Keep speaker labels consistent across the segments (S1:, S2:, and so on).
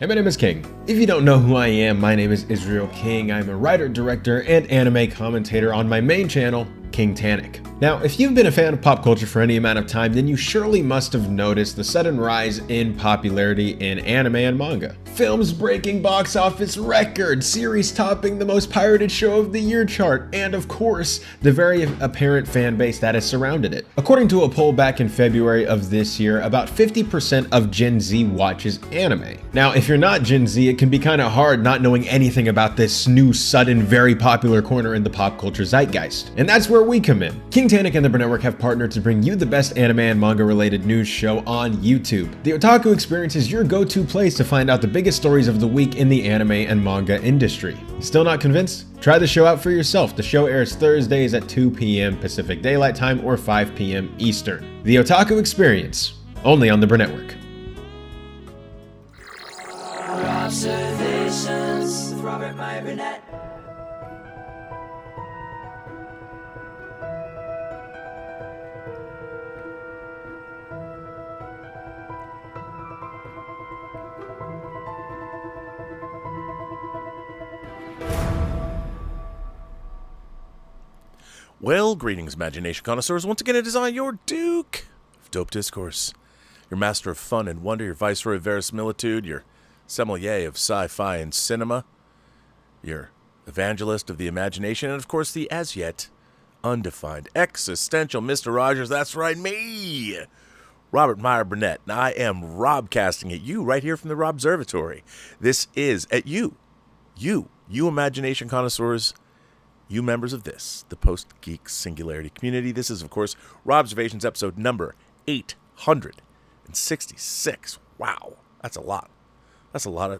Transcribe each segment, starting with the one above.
S1: Hey, my name is King. If you don't know who I am, my name is Israel King. I'm a writer, director, and anime commentator on my main channel, King Tannic. Now, if you've been a fan of pop culture for any amount of time, then you surely must have noticed the sudden rise in popularity in anime and manga. Films breaking box office records, series topping the most pirated show of the year chart, and of course, the very apparent fan base that has surrounded it. According to a poll back in February of this year, about 50% of Gen Z watches anime. Now, if you're not Gen Z, it can be kind of hard not knowing anything about this new, sudden, very popular corner in the pop culture zeitgeist. And that's where we come in. King Tannic and the Burnett Network have partnered to bring you the best anime and manga related news show on YouTube. The Otaku Experience is your go-to place to find out the biggest stories of the week in the anime and manga industry. Still not convinced? Try the show out for yourself. The show airs Thursdays at 2 p.m. Pacific Daylight Time or 5 p.m. Eastern. The Otaku Experience, only on the Burnett Network.
S2: Robservations with Robert Meyer Burnett.
S3: Well, greetings, imagination connoisseurs. Once again, it is I, your Duke of Dope Discourse, your master of fun and wonder, your viceroy of verisimilitude, your sommelier of sci-fi and cinema, your evangelist of the imagination, and of course, the as-yet undefined existential Mr. Rogers. That's right, me, Robert Meyer Burnett, and I am robcasting at you right here from the Robservatory. This is at you imagination connoisseurs, you members of this, the Post-Geek Singularity community. This is, of course, Robservations episode number 866. Wow, that's a lot. That's a lot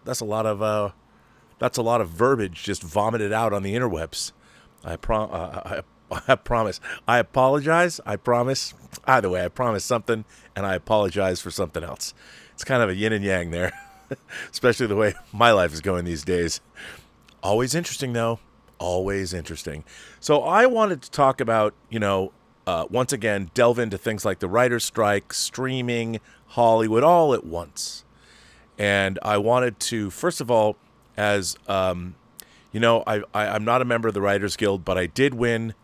S3: of verbiage just vomited out on the interwebs. I promise. I apologize. I promise. Either way, I promise something, and I apologize for something else. It's kind of a yin and yang there, especially the way my life is going these days. Always interesting, though. Always interesting. So I wanted to talk about, once again, delve into things like the writer's strike, streaming, Hollywood, all at once. And I wanted to, first of all, as, I'm not a member of the Writers Guild, but I did win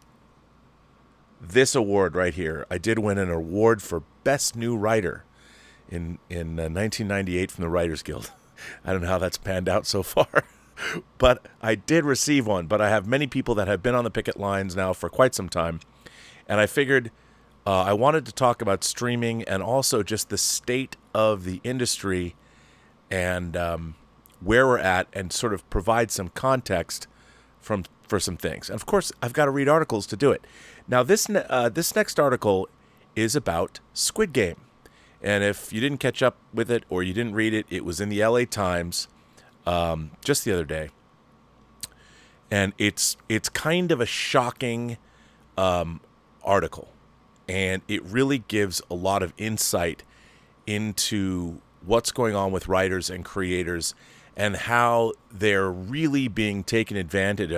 S3: this award right here. I did win an award for Best New Writer in 1998 from the Writers Guild. I don't know how that's panned out so far. But I did receive one, but I have many people that have been on the picket lines now for quite some time. And I figured I wanted to talk about streaming and also just the state of the industry and where we're at and sort of provide some context for some things. And, of course, I've got to read articles to do it. Now, this next article is about Squid Game. And if you didn't catch up with it or you didn't read it, it was in the LA Times just the other day, and it's kind of a shocking article, and it really gives a lot of insight into what's going on with writers and creators and how they're really being taken advantage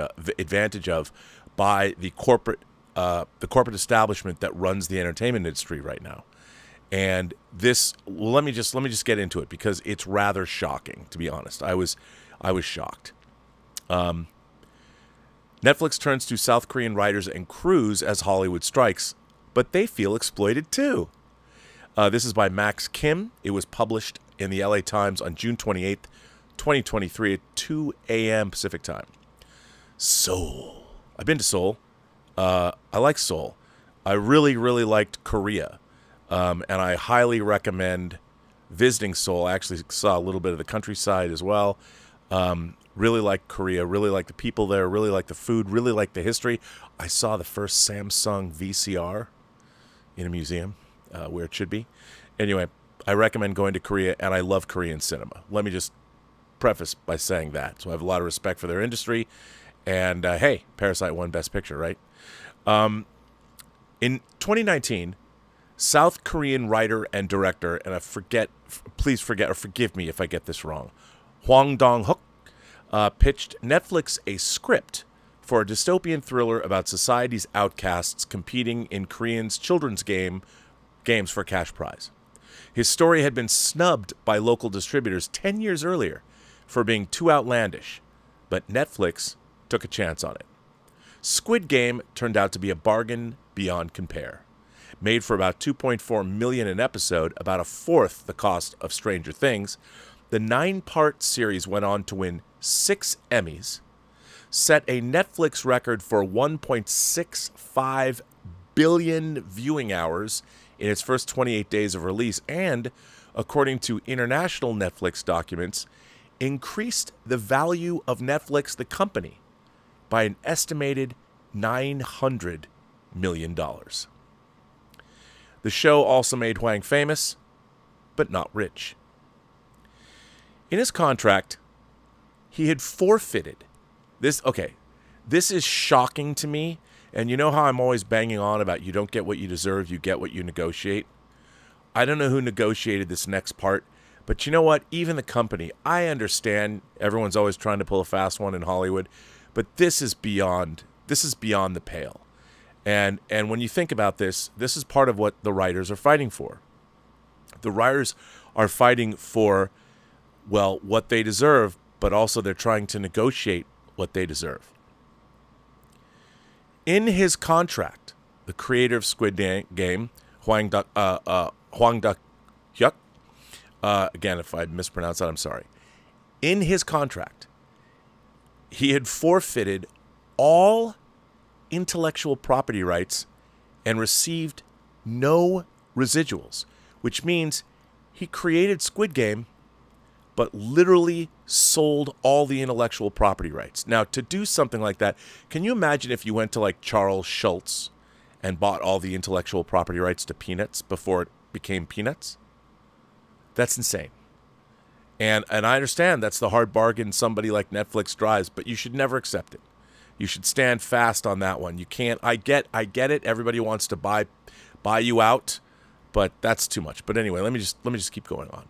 S3: of by the corporate establishment that runs the entertainment industry right now. And this, let me just get into it because it's rather shocking, to be honest. I was shocked. Netflix turns to South Korean writers and crews as Hollywood strikes, but they feel exploited too. This is by Max Kim. It was published in the LA Times on June 28th, 2023 at 2 a.m. Pacific time. Seoul. I've been to Seoul. I like Seoul. I really, really liked Korea. And I highly recommend visiting Seoul. I actually saw a little bit of the countryside as well. Really like Korea, really like the people there, really like the food, really like the history. I saw the first Samsung VCR in a museum where it should be. Anyway, I recommend going to Korea, and I love Korean cinema. Let me just preface by saying that. So I have a lot of respect for their industry. And, hey, Parasite won Best Picture, right? In 2019... South Korean writer and director, and please forgive me if I get this wrong, Hwang Dong-hook pitched Netflix a script for a dystopian thriller about society's outcasts competing in Korean's children's games for cash prize. His story had been snubbed by local distributors 10 years earlier for being too outlandish, but Netflix took a chance on it. Squid Game turned out to be a bargain beyond compare. Made for about $2.4 million an episode, about a fourth the cost of Stranger Things, the 9-part series went on to win 6 Emmys, set a Netflix record for 1.65 billion viewing hours in its first 28 days of release, and, according to international Netflix documents, increased the value of Netflix, the company, by an estimated $900 million. The show also made Hwang famous, but not rich. In his contract, he had forfeited this. Okay, this is shocking to me. And you know how I'm always banging on about you don't get what you deserve, you get what you negotiate? I don't know who negotiated this next part, but you know what? Even the company, I understand everyone's always trying to pull a fast one in Hollywood, but this is beyond the pale. And when you think about this, this is part of what the writers are fighting for. The writers are fighting for, well, what they deserve, but also they're trying to negotiate what they deserve. In his contract, the creator of Squid Game, Hwang Duck-hyuk, again, if I mispronounced that, I'm sorry. In his contract, he had forfeited all intellectual property rights and received no residuals, which means he created Squid Game, but literally sold all the intellectual property rights. Now, to do something like that, can you imagine if you went to like Charles Schultz and bought all the intellectual property rights to Peanuts before it became Peanuts? That's insane. And I understand that's the hard bargain somebody like Netflix drives, but you should never accept it. You should stand fast on that one. You can't. I get it. Everybody wants to buy you out, but that's too much. But anyway, let me just keep going on.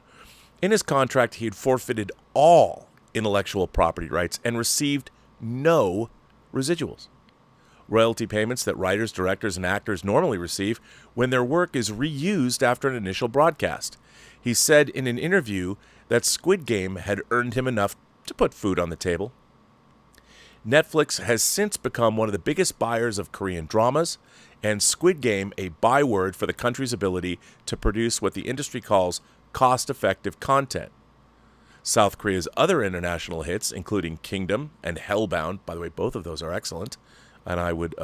S3: In his contract, he had forfeited all intellectual property rights and received no residuals. Royalty payments that writers, directors, and actors normally receive when their work is reused after an initial broadcast. He said in an interview that Squid Game had earned him enough to put food on the table. Netflix has since become one of the biggest buyers of Korean dramas, and Squid Game a byword for the country's ability to produce what the industry calls cost-effective content. South Korea's other international hits, including Kingdom and Hellbound, by the way, both of those are excellent, and I would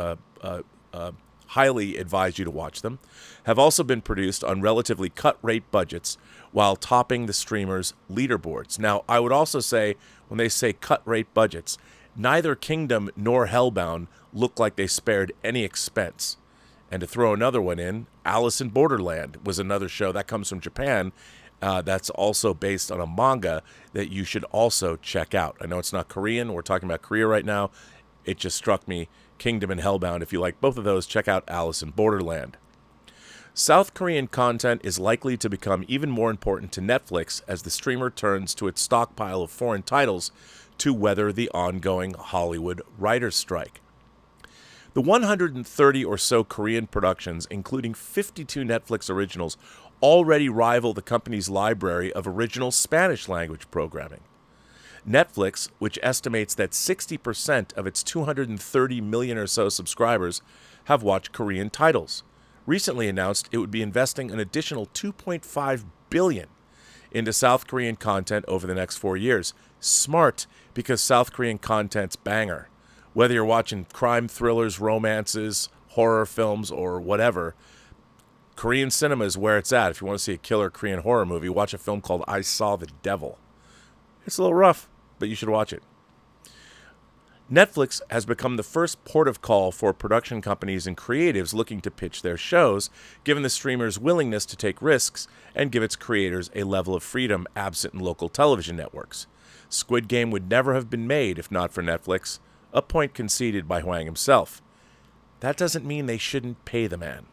S3: highly advise you to watch them, have also been produced on relatively cut-rate budgets while topping the streamers' leaderboards. Now, I would also say, when they say cut-rate budgets, neither Kingdom nor Hellbound look like they spared any expense. And to throw another one in, Alice in Borderland was another show that comes from Japan that's also based on a manga that you should also check out. I know it's not Korean. We're talking about Korea right now. It just struck me. Kingdom and Hellbound. If you like both of those, check out Alice in Borderland. South Korean content is likely to become even more important to Netflix as the streamer turns to its stockpile of foreign titles to weather the ongoing Hollywood writers' strike. The 130 or so Korean productions, including 52 Netflix originals, already rival the company's library of original Spanish-language programming. Netflix, which estimates that 60% of its 230 million or so subscribers have watched Korean titles, recently announced it would be investing an additional $2.5 billion into South Korean content over the next 4 years. Smart, because South Korean content's banger. Whether you're watching crime thrillers, romances, horror films, or whatever, Korean cinema is where it's at. If you want to see a killer Korean horror movie, watch a film called I Saw the Devil. It's a little rough, but you should watch it. Netflix has become the first port of call for production companies and creatives looking to pitch their shows, given the streamer's willingness to take risks and give its creators a level of freedom absent in local television networks. Squid Game would never have been made if not for Netflix, a point conceded by Hwang himself. That doesn't mean they shouldn't pay the man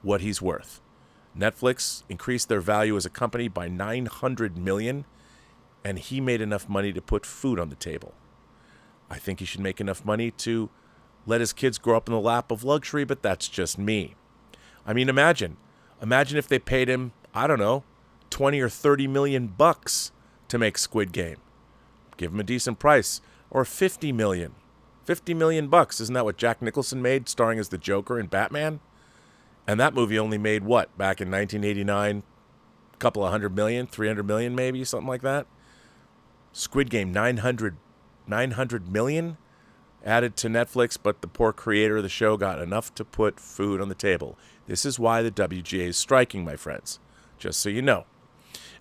S3: what he's worth. Netflix increased their value as a company by $900 million, and he made enough money to put food on the table. I think he should make enough money to let his kids grow up in the lap of luxury, but that's just me. I mean, imagine if they paid him I don't know, 20 or 30 million bucks to make Squid Game. Give them a decent price. Or 50 million. 50 million bucks. Isn't that what Jack Nicholson made, starring as the Joker in Batman? And that movie only made what, back in 1989? A couple of 100 million, 300 million maybe, something like that. Squid Game, 900 million added to Netflix, but the poor creator of the show got enough to put food on the table. This is why the WGA is striking, my friends, just so you know.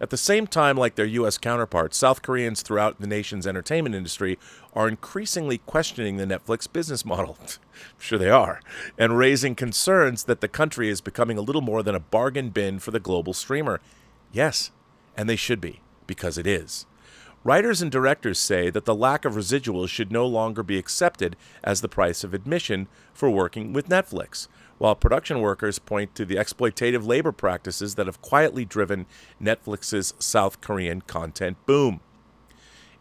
S3: At the same time, like their U.S. counterparts, South Koreans throughout the nation's entertainment industry are increasingly questioning the Netflix business model. I'm sure they are. And raising concerns that the country is becoming a little more than a bargain bin for the global streamer. Yes, and they should be, because it is. Writers and directors say that the lack of residuals should no longer be accepted as the price of admission for working with Netflix, while production workers point to the exploitative labor practices that have quietly driven Netflix's South Korean content boom.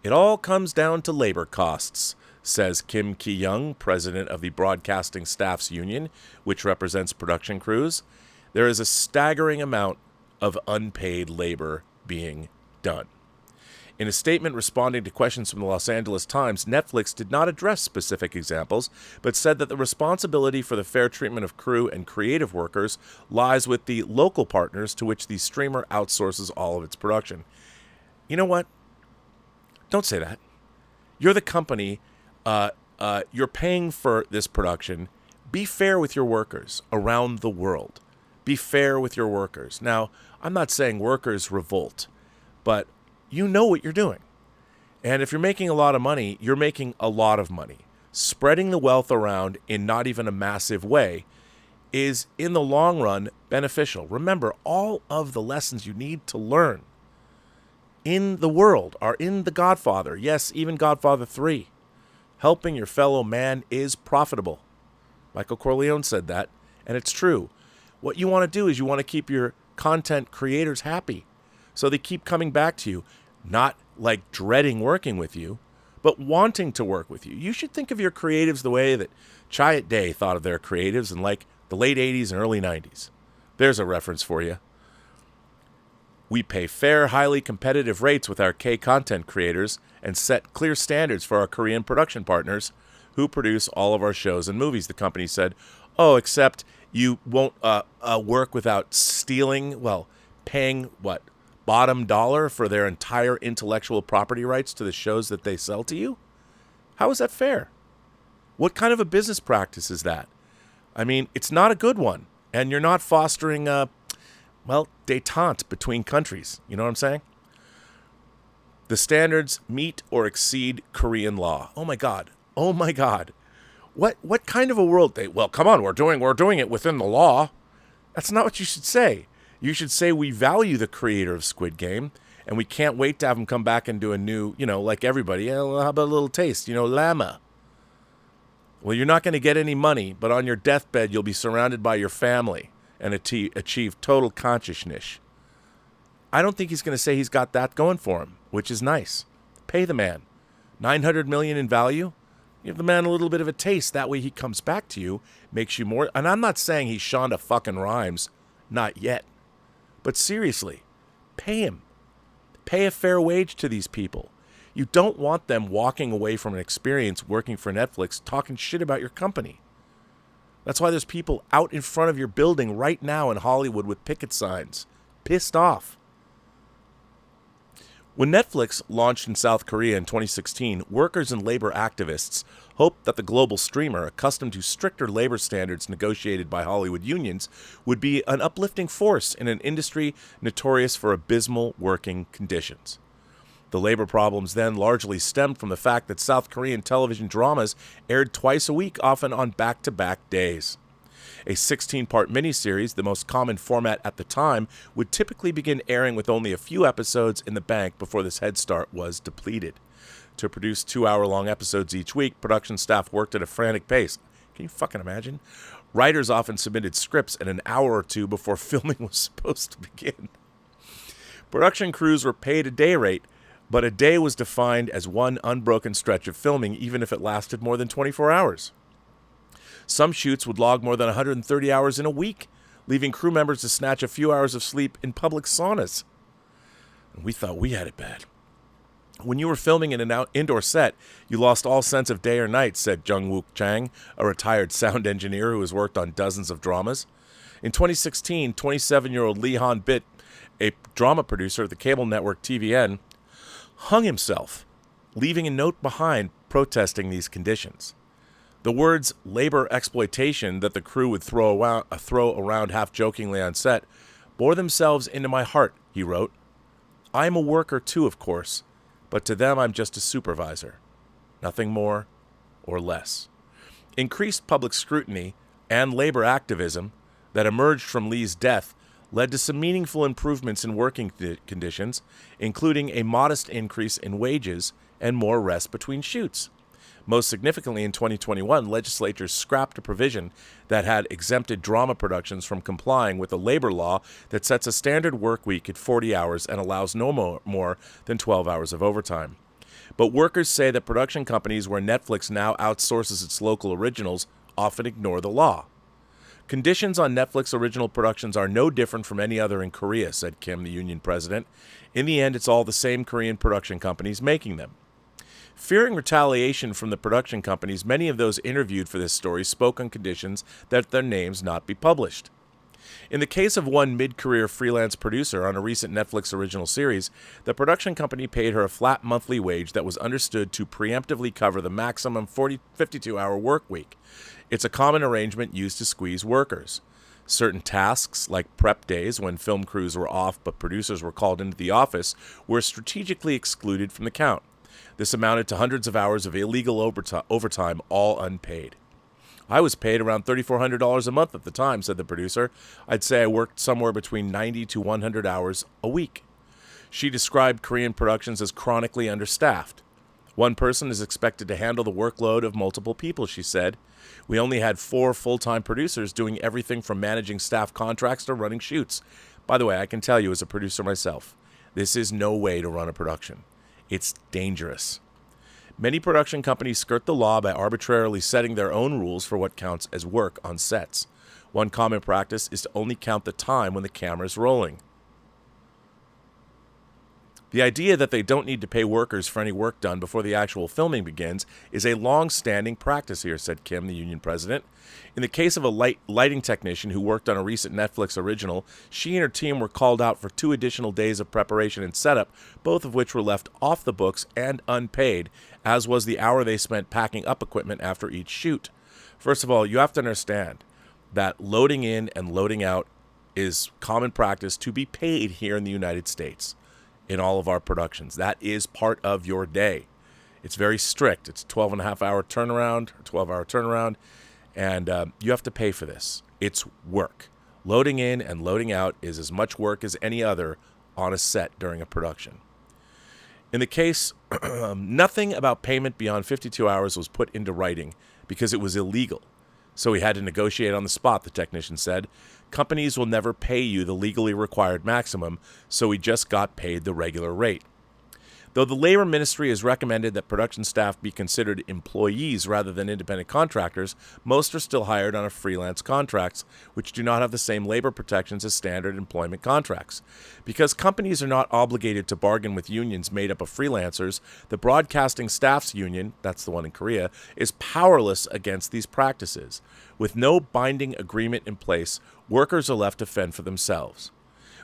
S3: It all comes down to labor costs, says Kim Ki-young, president of the Broadcasting Staffs Union, which represents production crews. There is a staggering amount of unpaid labor being done. In a statement responding to questions from the Los Angeles Times, Netflix did not address specific examples, but said that the responsibility for the fair treatment of crew and creative workers lies with the local partners to which the streamer outsources all of its production. You know what? Don't say that. You're the company. You're paying for this production. Be fair with your workers around the world. Be fair with your workers. Now, I'm not saying workers revolt, but you know what you're doing. And if you're making a lot of money, you're making a lot of money. Spreading the wealth around in not even a massive way is, in the long run, beneficial. Remember, all of the lessons you need to learn in the world are in The Godfather. Yes, even Godfather 3. Helping your fellow man is profitable. Michael Corleone said that, and it's true. What you want to do is you want to keep your content creators happy, so they keep coming back to you, not like dreading working with you, but wanting to work with you. You should think of your creatives the way that Charette Day thought of their creatives in like the late 80s and early 90s. There's a reference for you. We pay fair, highly competitive rates with our K-content creators and set clear standards for our Korean production partners who produce all of our shows and movies, the company said. Oh, except you won't work without paying what? Bottom dollar for their entire intellectual property rights to the shows that they sell to you? How is that fair? What kind of a business practice is that? I mean, it's not a good one, and you're not fostering détente between countries. You know what I'm saying? The standards meet or exceed Korean law. Oh my God. Oh my God. What kind of a world? Well, come on, we're doing it within the law. That's not what you should say. You should say we value the creator of Squid Game, and we can't wait to have him come back and do a new, like everybody. Yeah, well, how about a little taste? Llama. Well, you're not going to get any money, but on your deathbed, you'll be surrounded by your family and achieve total consciousness. I don't think he's going to say he's got that going for him, which is nice. Pay the man. $900 million in value. Give the man a little bit of a taste. That way he comes back to you, makes you more. And I'm not saying he's Shonda fucking Rhimes. Not yet. But seriously, pay him. Pay a fair wage to these people. You don't want them walking away from an experience working for Netflix talking shit about your company. That's why there's people out in front of your building right now in Hollywood with picket signs, pissed off. When Netflix launched in South Korea in 2016, workers and labor activists hoped that the global streamer, accustomed to stricter labor standards negotiated by Hollywood unions, would be an uplifting force in an industry notorious for abysmal working conditions. The labor problems then largely stemmed from the fact that South Korean television dramas aired twice a week, often on back-to-back days. A 16-part miniseries, the most common format at the time, would typically begin airing with only a few episodes in the bank before this head start was depleted. To produce 2-hour-long episodes each week, production staff worked at a frantic pace. Can you fucking imagine? Writers often submitted scripts in an hour or two before filming was supposed to begin. Production crews were paid a day rate, but a day was defined as one unbroken stretch of filming, even if it lasted more than 24 hours. Some shoots would log more than 130 hours in a week, leaving crew members to snatch a few hours of sleep in public saunas. And we thought we had it bad. When you were filming in an indoor set, you lost all sense of day or night, said Jung-Wook Chang, a retired sound engineer who has worked on dozens of dramas. In 2016, 27-year-old Lee Han-bit, a drama producer at the cable network TVN, hung himself, leaving a note behind protesting these conditions. The words labor exploitation that the crew would throw around half-jokingly on set bore themselves into my heart, he wrote. I am a worker too, of course, but to them I'm just a supervisor. Nothing more or less. Increased public scrutiny and labor activism that emerged from Lee's death led to some meaningful improvements in working conditions, including a modest increase in wages and more rest between shoots. Most significantly, in 2021, legislatures scrapped a provision that had exempted drama productions from complying with a labor law that sets a standard work week at 40 hours and allows no more than 12 hours of overtime. But workers say that production companies where Netflix now outsources its local originals often ignore the law. Conditions on Netflix original productions are no different from any other in Korea, said Kim, the union president. In the end, it's all the same Korean production companies making them. Fearing retaliation from the production companies, many of those interviewed for this story spoke on conditions that their names not be published. In the case of one mid-career freelance producer on a recent Netflix original series, the production company paid her a flat monthly wage that was understood to preemptively cover the maximum 52-hour work week. It's a common arrangement used to squeeze workers. Certain tasks, like prep days when film crews were off but producers were called into the office, were strategically excluded from the count. This amounted to hundreds of hours of illegal overtime, all unpaid. I was paid around $3,400 a month at the time, said the producer. I'd say I worked somewhere between 90 to 100 hours a week. She described Korean productions as chronically understaffed. One person is expected to handle the workload of multiple people, she said. We only had 4 full-time producers doing everything from managing staff contracts to running shoots. By the way, I can tell you as a producer myself, this is no way to run a production. It's dangerous. Many production companies skirt the law by arbitrarily setting their own rules for what counts as work on sets. One common practice is to only count the time when the camera is rolling. The idea that they don't need to pay workers for any work done before the actual filming begins is a long-standing practice here, said Kim, the union president. In the case of a lighting technician who worked on a recent Netflix original, she and her team were called out for 2 additional days of preparation and setup, both of which were left off the books and unpaid, as was the hour they spent packing up equipment after each shoot. First of all, you have to understand that loading in and loading out is common practice to be paid here in the United States. In all of our productions. That is part of your day. It's very strict. It's a 12-and-a-half-hour turnaround, or 12-hour turnaround, and you have to pay for this. It's work. Loading in and loading out is as much work as any other on a set during a production. In the case, nothing about payment beyond 52 hours was put into writing because it was illegal. So we had to negotiate on the spot, the technician said. Companies will never pay you the legally required maximum, so we just got paid the regular rate. Though the Labor Ministry has recommended that production staff be considered employees rather than independent contractors, most are still hired on a freelance contracts, which do not have the same labor protections as standard employment contracts. Because companies are not obligated to bargain with unions made up of freelancers, the Broadcasting Staffs Union, that's the one in Korea, is powerless against these practices. With no binding agreement in place, workers are left to fend for themselves.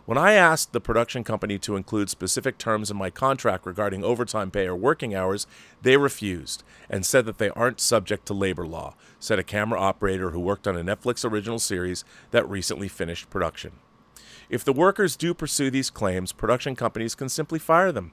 S3: When I asked the production company to include specific terms in my contract regarding overtime pay or working hours, they refused and said that they aren't subject to labor law, said a camera operator who worked on a Netflix original series that recently finished production. If the workers do pursue these claims, production companies can simply fire them.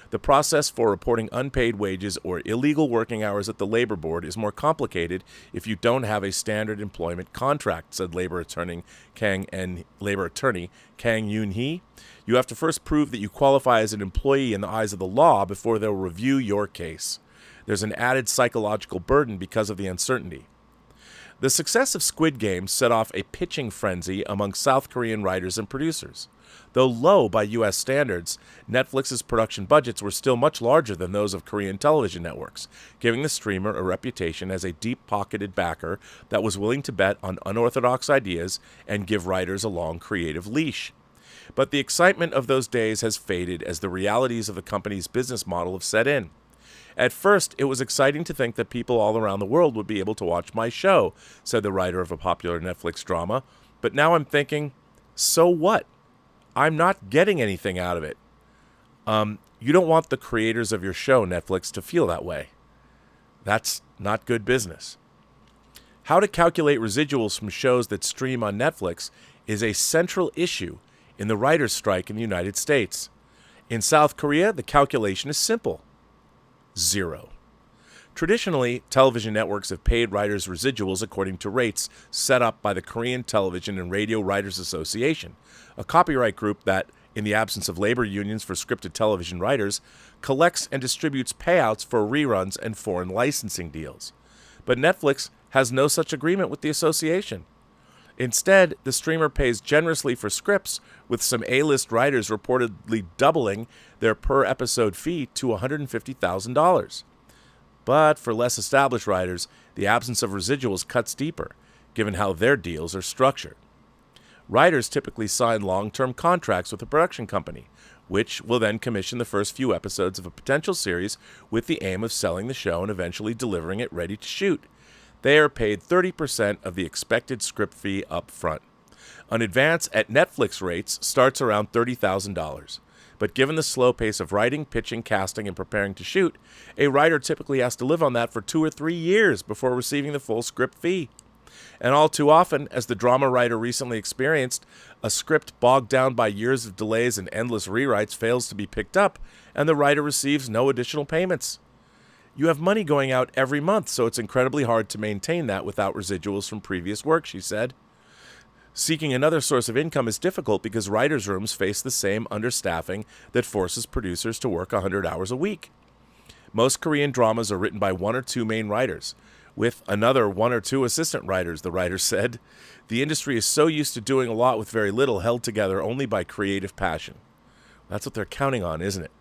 S3: The process for reporting unpaid wages or illegal working hours at the Labor Board is more complicated if you don't have a standard employment contract, said Labor Attorney Kang Yoon-hee. You have to first prove that you qualify as an employee in the eyes of the law before they'll review your case. There's an added psychological burden because of the uncertainty. The success of Squid Game set off a pitching frenzy among South Korean writers and producers. Though low by U.S. standards, Netflix's production budgets were still much larger than those of Korean television networks, giving the streamer a reputation as a deep-pocketed backer that was willing to bet on unorthodox ideas and give writers a long creative leash. But the excitement of those days has faded as the realities of the company's business model have set in. At first, it was exciting to think that people all around the world would be able to watch my show, said the writer of a popular Netflix drama. But now I'm thinking, so what? I'm not getting anything out of it. You don't want the creators of your show, Netflix, to feel that way. That's not good business. How to calculate residuals from shows that stream on Netflix is a central issue in the writers' strike in the United States. In South Korea, the calculation is simple. 0. Traditionally, television networks have paid writers residuals according to rates set up by the Korean Television and Radio Writers Association, a copyright group that, in the absence of labor unions for scripted television writers, collects and distributes payouts for reruns and foreign licensing deals. But Netflix has no such agreement with the association. Instead, the streamer pays generously for scripts, with some A-list writers reportedly doubling their per-episode fee to $150,000. But for less established writers, the absence of residuals cuts deeper, given how their deals are structured. Writers typically sign long-term contracts with a production company, which will then commission the first few episodes of a potential series with the aim of selling the show and eventually delivering it ready to shoot. They are paid 30% of the expected script fee up front. An advance at Netflix rates starts around $30,000. But given the slow pace of writing, pitching, casting, and preparing to shoot, a writer typically has to live on that for 2 or 3 years before receiving the full script fee. And all too often, as the drama writer recently experienced, a script bogged down by years of delays and endless rewrites fails to be picked up, and the writer receives no additional payments. You have money going out every month, so it's incredibly hard to maintain that without residuals from previous work, she said. Seeking another source of income is difficult because writers' rooms face the same understaffing that forces producers to work 100 hours a week. Most Korean dramas are written by 1 or 2 main writers, with another 1 or 2 assistant writers, the writer said. The industry is so used to doing a lot with very little, held together only by creative passion. That's what they're counting on, isn't it?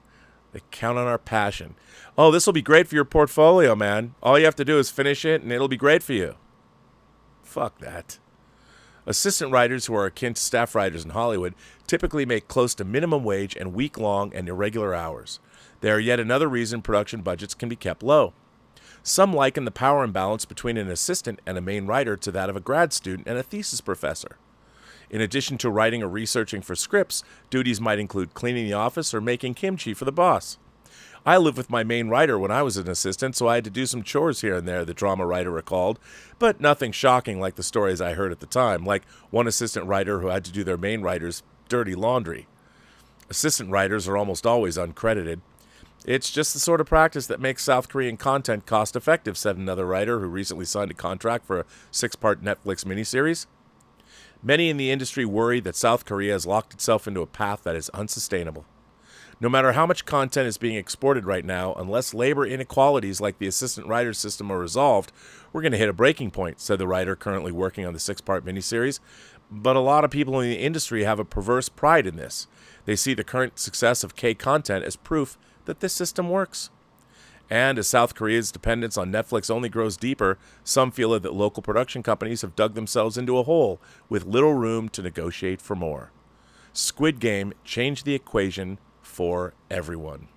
S3: They count on our passion. Oh, this will be great for your portfolio, man. All you have to do is finish it, and it'll be great for you. Fuck that. Assistant writers, who are akin to staff writers in Hollywood, typically make close to minimum wage and week-long and irregular hours. They are yet another reason production budgets can be kept low. Some liken the power imbalance between an assistant and a main writer to that of a grad student and a thesis professor. In addition to writing or researching for scripts, duties might include cleaning the office or making kimchi for the boss. I lived with my main writer when I was an assistant, so I had to do some chores here and there, the drama writer recalled, but nothing shocking like the stories I heard at the time, like one assistant writer who had to do their main writer's dirty laundry. Assistant writers are almost always uncredited. It's just the sort of practice that makes South Korean content cost-effective, said another writer who recently signed a contract for a 6-part Netflix miniseries. Many in the industry worry that South Korea has locked itself into a path that is unsustainable. No matter how much content is being exported right now, unless labor inequalities like the assistant writer system are resolved, we're going to hit a breaking point, said the writer currently working on the 6-part miniseries. But a lot of people in the industry have a perverse pride in this. They see the current success of K-content as proof that this system works. And as South Korea's dependence on Netflix only grows deeper, some feel that local production companies have dug themselves into a hole with little room to negotiate for more. Squid Game changed the equation for everyone.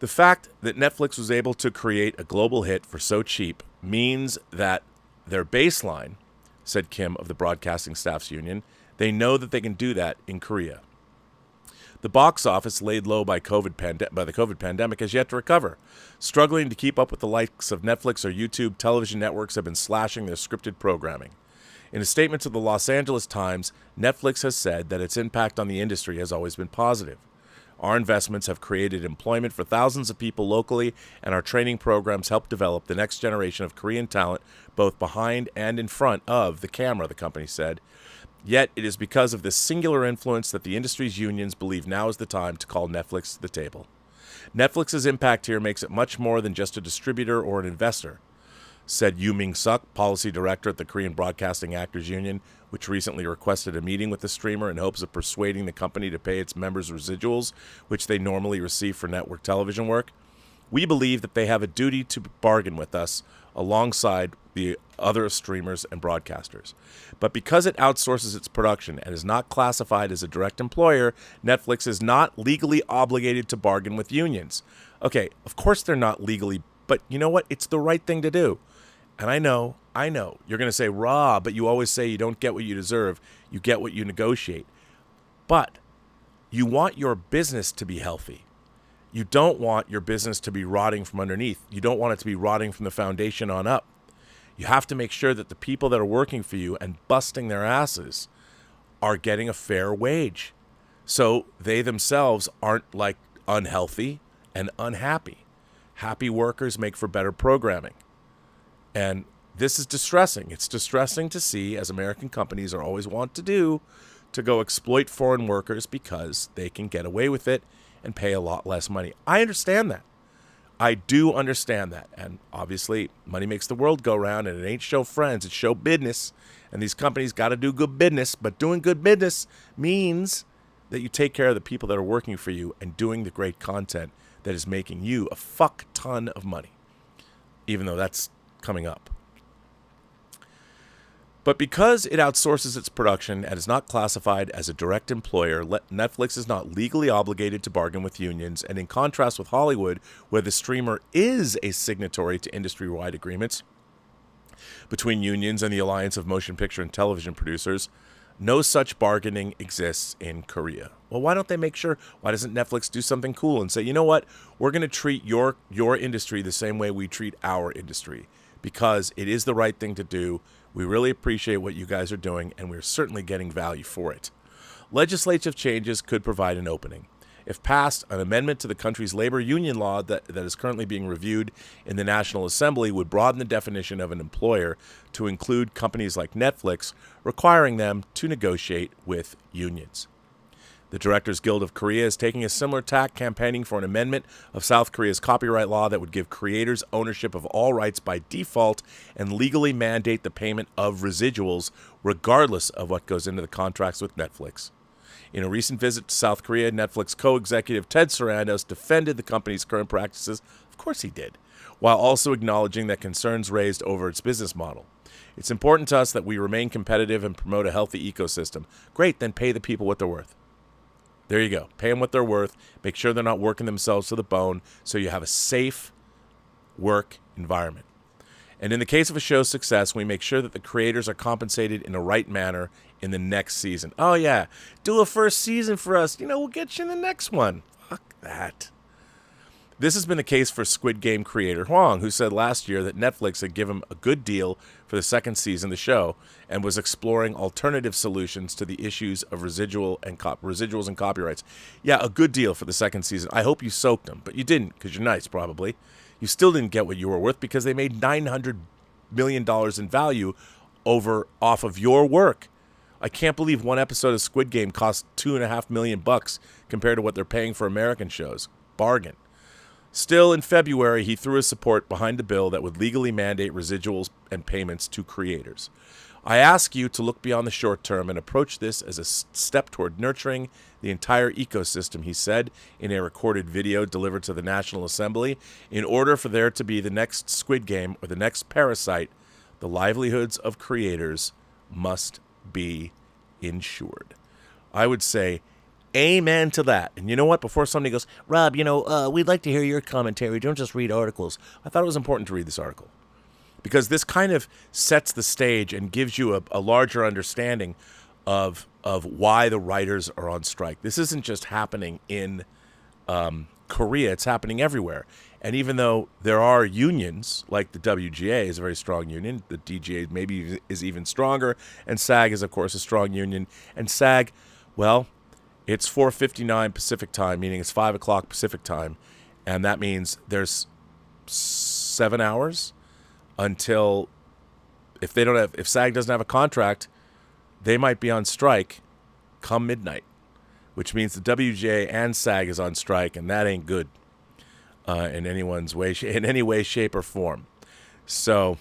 S3: The fact that Netflix was able to create a global hit for so cheap means that their baseline, said Kim of the Broadcasting Staffs Union, they know that they can do that in Korea. The box office, laid low by the COVID pandemic, has yet to recover. Struggling to keep up with the likes of Netflix or YouTube, television networks have been slashing their scripted programming. In a statement to the Los Angeles Times, Netflix has said that its impact on the industry has always been positive. Our investments have created employment for thousands of people locally, and our training programs help develop the next generation of Korean talent, both behind and in front of the camera, the company said. Yet it is because of this singular influence that the industry's unions believe now is the time to call Netflix to the table. Netflix's impact here makes it much more than just a distributor or an investor. said Yu Ming Suk, policy director at the Korean Broadcasting Actors Union, which recently requested a meeting with the streamer in hopes of persuading the company to pay its members residuals, which they normally receive for network television work. We believe that they have a duty to bargain with us alongside the other streamers and broadcasters. But because it outsources its production and is not classified as a direct employer, Netflix is not legally obligated to bargain with unions. Okay, of course they're not legally, but you know what? It's the right thing to do. And I know, you're going to say, Rob, but you always say you don't get what you deserve. You get what you negotiate. But you want your business to be healthy. You don't want your business to be rotting from underneath. You don't want it to be rotting from the foundation on up. You have to make sure that the people that are working for you and busting their asses are getting a fair wage. So they themselves aren't like unhealthy and unhappy. Happy workers make for better programming. And this is distressing. It's distressing to see, as American companies are always want to do, to go exploit foreign workers because they can get away with it and pay a lot less money. I understand that. I do understand that. And obviously, money makes the world go round, and it ain't show friends, it's show business. And these companies got to do good business, but doing good business means that you take care of the people that are working for you and doing the great content that is making you a fuck ton of money, even though that's coming up. But because it outsources its production and is not classified as a direct employer, Netflix is not legally obligated to bargain with unions, and in contrast with Hollywood, where the streamer is a signatory to industry-wide agreements between unions and the Alliance of Motion Picture and Television Producers, no such bargaining exists in Korea. Well, why don't they make sure? Why doesn't Netflix do something cool and say, you know what, we're going to treat your industry the same way we treat our industry, because it is the right thing to do. We really appreciate what you guys are doing, and we're certainly getting value for it. Legislative changes could provide an opening. If passed, an amendment to the country's labor union law that is currently being reviewed in the National Assembly would broaden the definition of an employer to include companies like Netflix, requiring them to negotiate with unions. The Directors Guild of Korea is taking a similar tack, campaigning for an amendment of South Korea's copyright law that would give creators ownership of all rights by default and legally mandate the payment of residuals regardless of what goes into the contracts with Netflix. In a recent visit to South Korea, Netflix co-executive Ted Sarandos defended the company's current practices, of course he did, while also acknowledging that concerns raised over its business model. It's important to us that we remain competitive and promote a healthy ecosystem. Great, then pay the people what they're worth. There you go. Pay them what they're worth. Make sure they're not working themselves to the bone so you have a safe work environment. And in the case of a show's success, we make sure that the creators are compensated in the right manner in the next season. Oh, yeah. Do a first season for us. We'll get you in the next one. Fuck that. This has been the case for Squid Game creator Hwang, who said last year that Netflix had given him a good deal for the second season of the show and was exploring alternative solutions to the issues of residuals and copyrights. Yeah, a good deal for the second season. I hope you soaked them, but you didn't because you're nice, probably. You still didn't get what you were worth because they made $900 million in value off of your work. I can't believe one episode of Squid Game cost $2.5 million compared to what they're paying for American shows. Bargain. Still, in February, he threw his support behind the bill that would legally mandate residuals and payments to creators. I ask you to look beyond the short term and approach this as a step toward nurturing the entire ecosystem, he said in a recorded video delivered to the National Assembly. In order for there to be the next Squid Game or the next Parasite, the livelihoods of creators must be insured. I would say amen to that. And you know what? Before somebody goes, Rob, we'd like to hear your commentary. Don't just read articles. I thought it was important to read this article because this kind of sets the stage and gives you a larger understanding of why the writers are on strike. This isn't just happening in Korea. It's happening everywhere. And even though there are unions, like the WGA is a very strong union, the DGA maybe is even stronger, and SAG is, of course, a strong union. And SAG, well, it's 4:59 Pacific time, meaning it's 5 o'clock Pacific time, and that means there's 7 hours until if SAG doesn't have a contract, they might be on strike come midnight, which means the WGA and SAG is on strike, and that ain't good in any way, shape, or form. So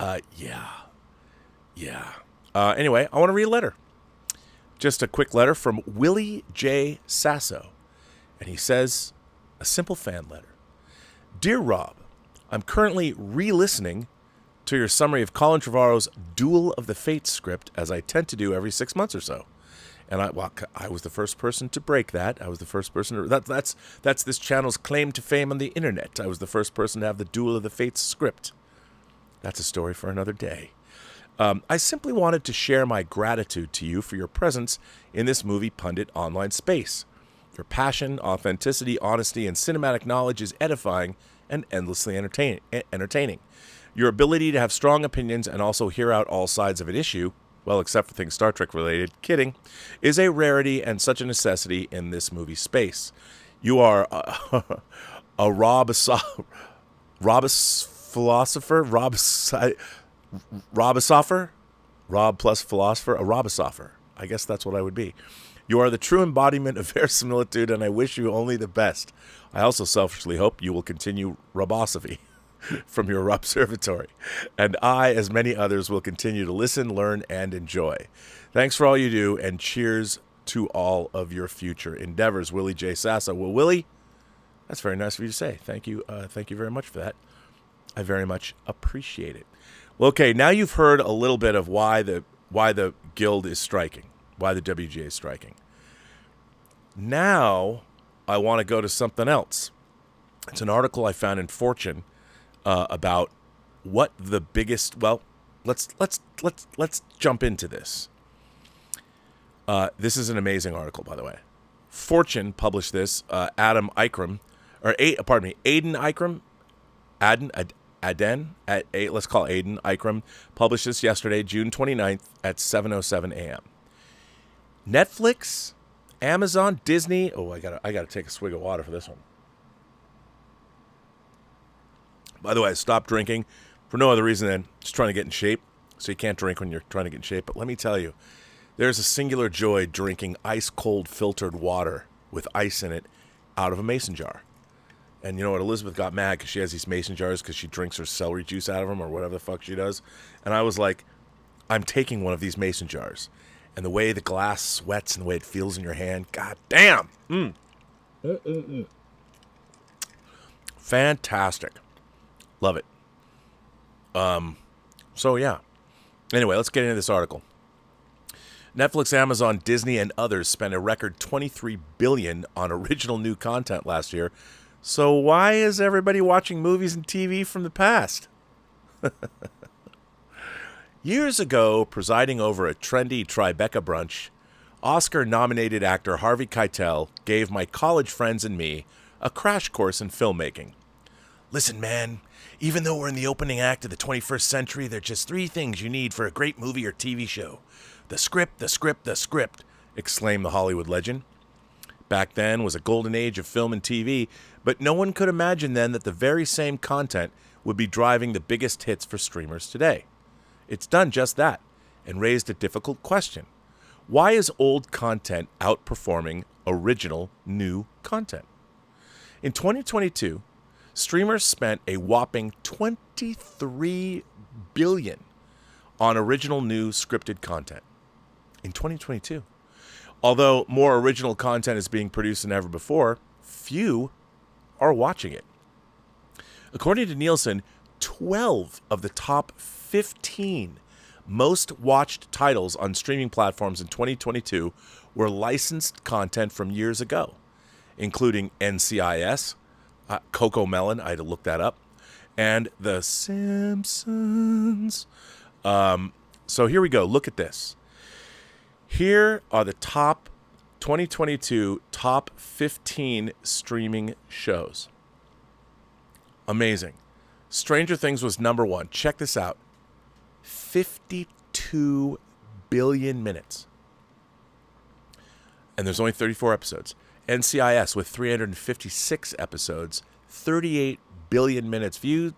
S3: Yeah. Anyway, I want to read a letter. Just a quick letter from Willy J. Sasso. And he says, a simple fan letter. Dear Rob, I'm currently re-listening to your summary of Colin Trevorrow's Duel of the Fates script, as I tend to do every 6 months or so. And I was the first person to break that. I was the first person to... That's this channel's claim to fame on the internet. I was the first person to have the Duel of the Fates script. That's a story for another day. I simply wanted to share my gratitude to you for your presence in this movie pundit online space. Your passion, authenticity, honesty, and cinematic knowledge is edifying and endlessly entertaining. Your ability to have strong opinions and also hear out all sides of an issue, well, except for things Star Trek related, kidding, is a rarity and such a necessity in this movie space. You are a philosopher, Rob plus philosopher, a Robosopher. I guess that's what I would be. You are the true embodiment of verisimilitude, and I wish you only the best. I also selfishly hope you will continue Robosophy from your Robservatory, and I, as many others, will continue to listen, learn, and enjoy. Thanks for all you do, and cheers to all of your future endeavors. Willy J. Sasso. Well, Willy, that's very nice of you to say. Thank you very much for that. I very much appreciate it. Well, okay, now you've heard a little bit of why the guild is striking, why the WGA is striking. Now I want to go to something else. It's an article I found in Fortune about what the biggest. Well, let's jump into this. This is an amazing article, by the way. Fortune published this. Aden Ikram, let's call Aden Ikram, published this yesterday, June 29th at 7:07 a.m. Netflix, Amazon, Disney. Oh, I gotta take a swig of water for this one. By the way, I stopped drinking for no other reason than just trying to get in shape. So you can't drink when you're trying to get in shape. But let me tell you, there's a singular joy drinking ice-cold filtered water with ice in it out of a mason jar. And you know what? Elizabeth got mad because she has these mason jars because she drinks her celery juice out of them or whatever the fuck she does. And I was like, I'm taking one of these mason jars. And the way the glass sweats and the way it feels in your hand, god damn. Fantastic. Love it. So yeah. Anyway, let's get into this article. Netflix, Amazon, Disney, and others spent a record $23 billion on original new content last year. So why is everybody watching movies and TV from the past? Years ago, presiding over a trendy Tribeca brunch, Oscar-nominated actor Harvey Keitel gave my college friends and me a crash course in filmmaking. Listen, man, even though we're in the opening act of the 21st century, there are just 3 things you need for a great movie or TV show. The script, the script, the script, exclaimed the Hollywood legend. Back then was a golden age of film and TV, but no one could imagine then that the very same content would be driving the biggest hits for streamers today. It's done just that, and raised a difficult question. Why is old content outperforming original new content? In 2022, streamers spent a whopping $23 billion on original new scripted content. In 2022. Although more original content is being produced than ever before, few are watching it. According to Nielsen, 12 of the top 15 most watched titles on streaming platforms in 2022 were licensed content from years ago, including NCIS, Coco Melon, I had to look that up, and The Simpsons. So here we go. Look at this. Here are the top 2022 top 15 streaming shows. Amazing. Stranger Things was number 1. Check this out. 52 billion minutes. And there's only 34 episodes. NCIS with 356 episodes, 38 billion minutes viewed.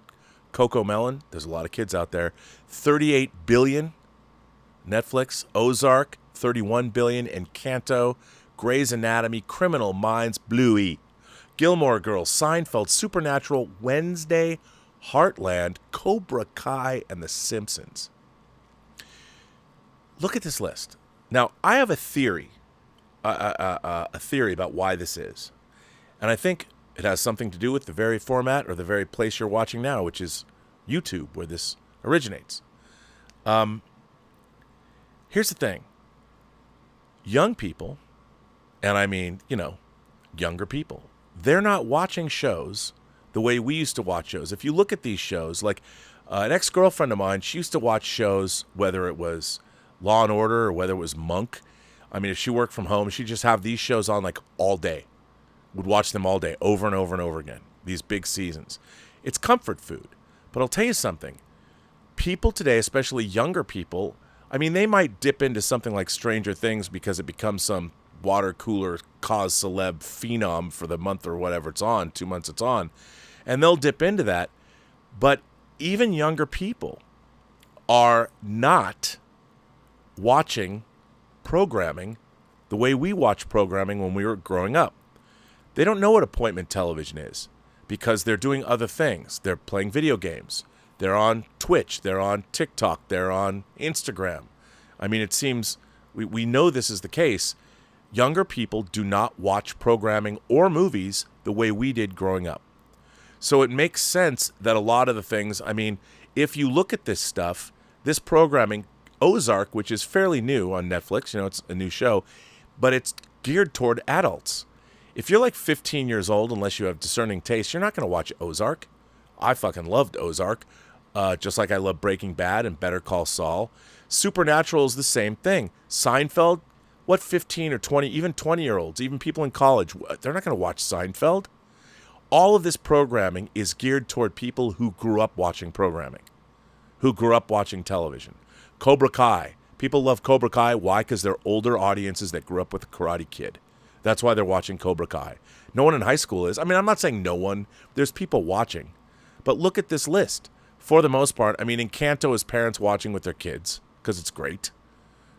S3: Coco Melon, there's a lot of kids out there, 38 billion. Netflix, Ozark, 31 billion. Encanto, Grey's Anatomy, Criminal Minds, Bluey, Gilmore Girls, Seinfeld, Supernatural, Wednesday, Heartland, Cobra Kai, and The Simpsons. Look at this list. Now, I have a theory about why this is. And I think it has something to do with the very format or the very place you're watching now, which is YouTube, where this originates. Here's the thing. Young people, and I mean, younger people, they're not watching shows the way we used to watch shows. If you look at these shows, like an ex-girlfriend of mine, she used to watch shows, whether it was Law and Order or whether it was Monk. I mean, if she worked from home, she'd just have these shows on like all day. Would watch them all day, over and over and over again, these big seasons. It's comfort food. But I'll tell you something. People today, especially younger people, I mean, they might dip into something like Stranger Things because it becomes some water cooler cause celeb phenom for the month or whatever it's on, 2 months it's on. And they'll dip into that. But even younger people are not watching programming the way we watched programming when we were growing up. They don't know what appointment television is because they're doing other things. They're playing video games. They're on Twitch. They're on TikTok. They're on Instagram. I mean, it seems we know this is the case. Younger people do not watch programming or movies the way we did growing up. So it makes sense that a lot of the things, I mean, if you look at this stuff, this programming, Ozark, which is fairly new on Netflix, it's a new show, but it's geared toward adults. If you're like 15 years old, unless you have discerning taste, you're not going to watch Ozark. I fucking loved Ozark, just like I love Breaking Bad and Better Call Saul. Supernatural is the same thing. Seinfeld, what 15 or 20, even 20-year-olds, even people in college, they're not going to watch Seinfeld. All of this programming is geared toward people who grew up watching programming, who grew up watching television. Cobra Kai. People love Cobra Kai. Why? Because they're older audiences that grew up with the Karate Kid. That's why they're watching Cobra Kai. No one in high school is. I mean, I'm not saying no one. There's people watching. But look at this list. For the most part, I mean, Encanto is parents watching with their kids because it's great.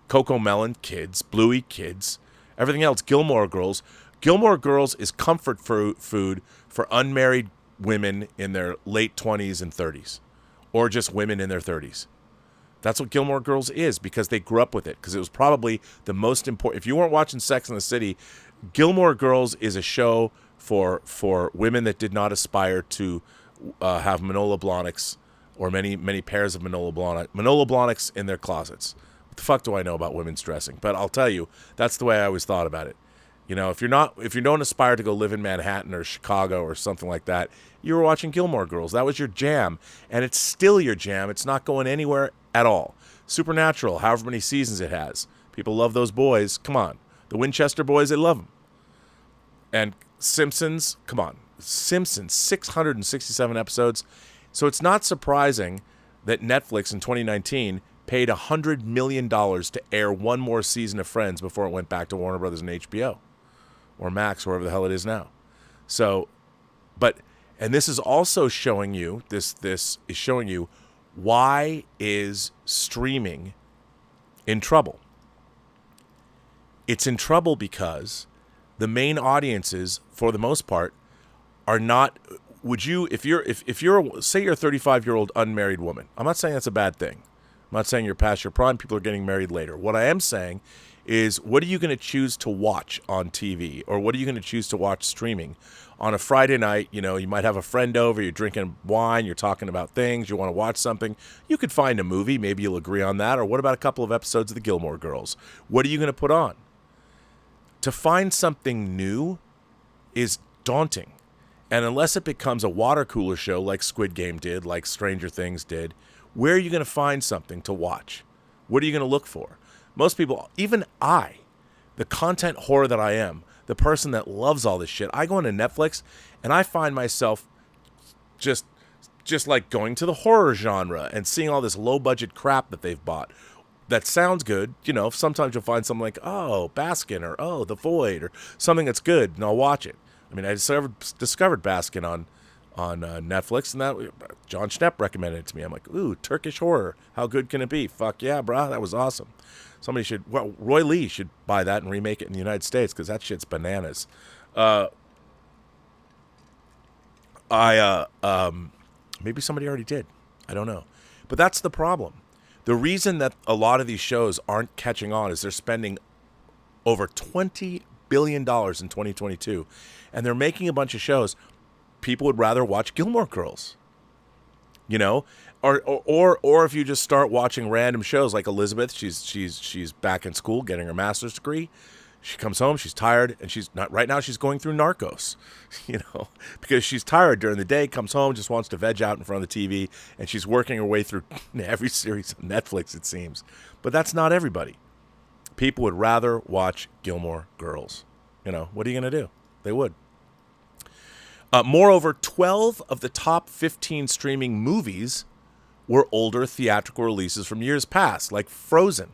S3: Coco Melon, kids. Bluey, kids. Everything else, Gilmore Girls. Gilmore Girls is comfort food for unmarried women in their late 20s and 30s. Or just women in their 30s. That's what Gilmore Girls is because they grew up with it. Because it was probably the most important. If you weren't watching Sex and the City, Gilmore Girls is a show for women that did not aspire to have Manolo Blahniks or many pairs of Manolo Blahniks in their closets. What the fuck do I know about women's dressing? But I'll tell you, that's the way I always thought about it. If you don't aspire to go live in Manhattan or Chicago or something like that, you were watching Gilmore Girls. That was your jam, and it's still your jam. It's not going anywhere at all. Supernatural, however many seasons it has. People love those boys. Come on. The Winchester boys, they love them. And Simpsons, come on. Simpsons, 667 episodes. So it's not surprising that Netflix in 2019 paid $100 million to air one more season of Friends before it went back to Warner Brothers and HBO. Or Max, wherever the hell it is now. So, and this is also showing you, this is showing you why is streaming in trouble. It's in trouble because the main audiences, for the most part, are not. Would you, if you're, say you're a 35-year-old unmarried woman. I'm not saying that's a bad thing. I'm not saying you're past your prime. People are getting married later. What I am saying is, what are you going to choose to watch on TV, or what are you going to choose to watch streaming on a Friday night? You might have a friend over. You're drinking wine. You're talking about things. You want to watch something. You could find a movie. Maybe you'll agree on that. Or what about a couple of episodes of the Gilmore Girls? What are you going to put on? To find something new is daunting. And unless it becomes a water cooler show like Squid Game did, like Stranger Things did, where are you going to find something to watch? What are you going to look for? Most people, even I, the content whore that I am, the person that loves all this shit, I go into Netflix and I find myself just like going to the horror genre and seeing all this low-budget crap that they've bought. That sounds good. Sometimes you'll find something like, oh, Baskin, or oh, The Void, or something that's good, and I'll watch it. I mean, I discovered Baskin on Netflix, and that John Schnepp recommended it to me. I'm like, ooh, Turkish horror. How good can it be? Fuck yeah, brah. That was awesome. Roy Lee should buy that and remake it in the United States because that shit's bananas. Maybe somebody already did. I don't know. But that's the problem. The reason that a lot of these shows aren't catching on is they're spending over $20 billion in 2022, and they're making a bunch of shows. People would rather watch Gilmore Girls, you know, or if you just start watching random shows like Elizabeth. She's back in school getting her master's degree. She comes home, she's tired, and she's not right now. She's going through Narcos, you know, because she's tired during the day. Comes home, just wants to veg out in front of the TV, and she's working her way through every series on Netflix, it seems. But that's not everybody. People would rather watch Gilmore Girls. You know, what are you going to do? They would. Moreover, 12 of the top 15 streaming movies were older theatrical releases from years past, like Frozen.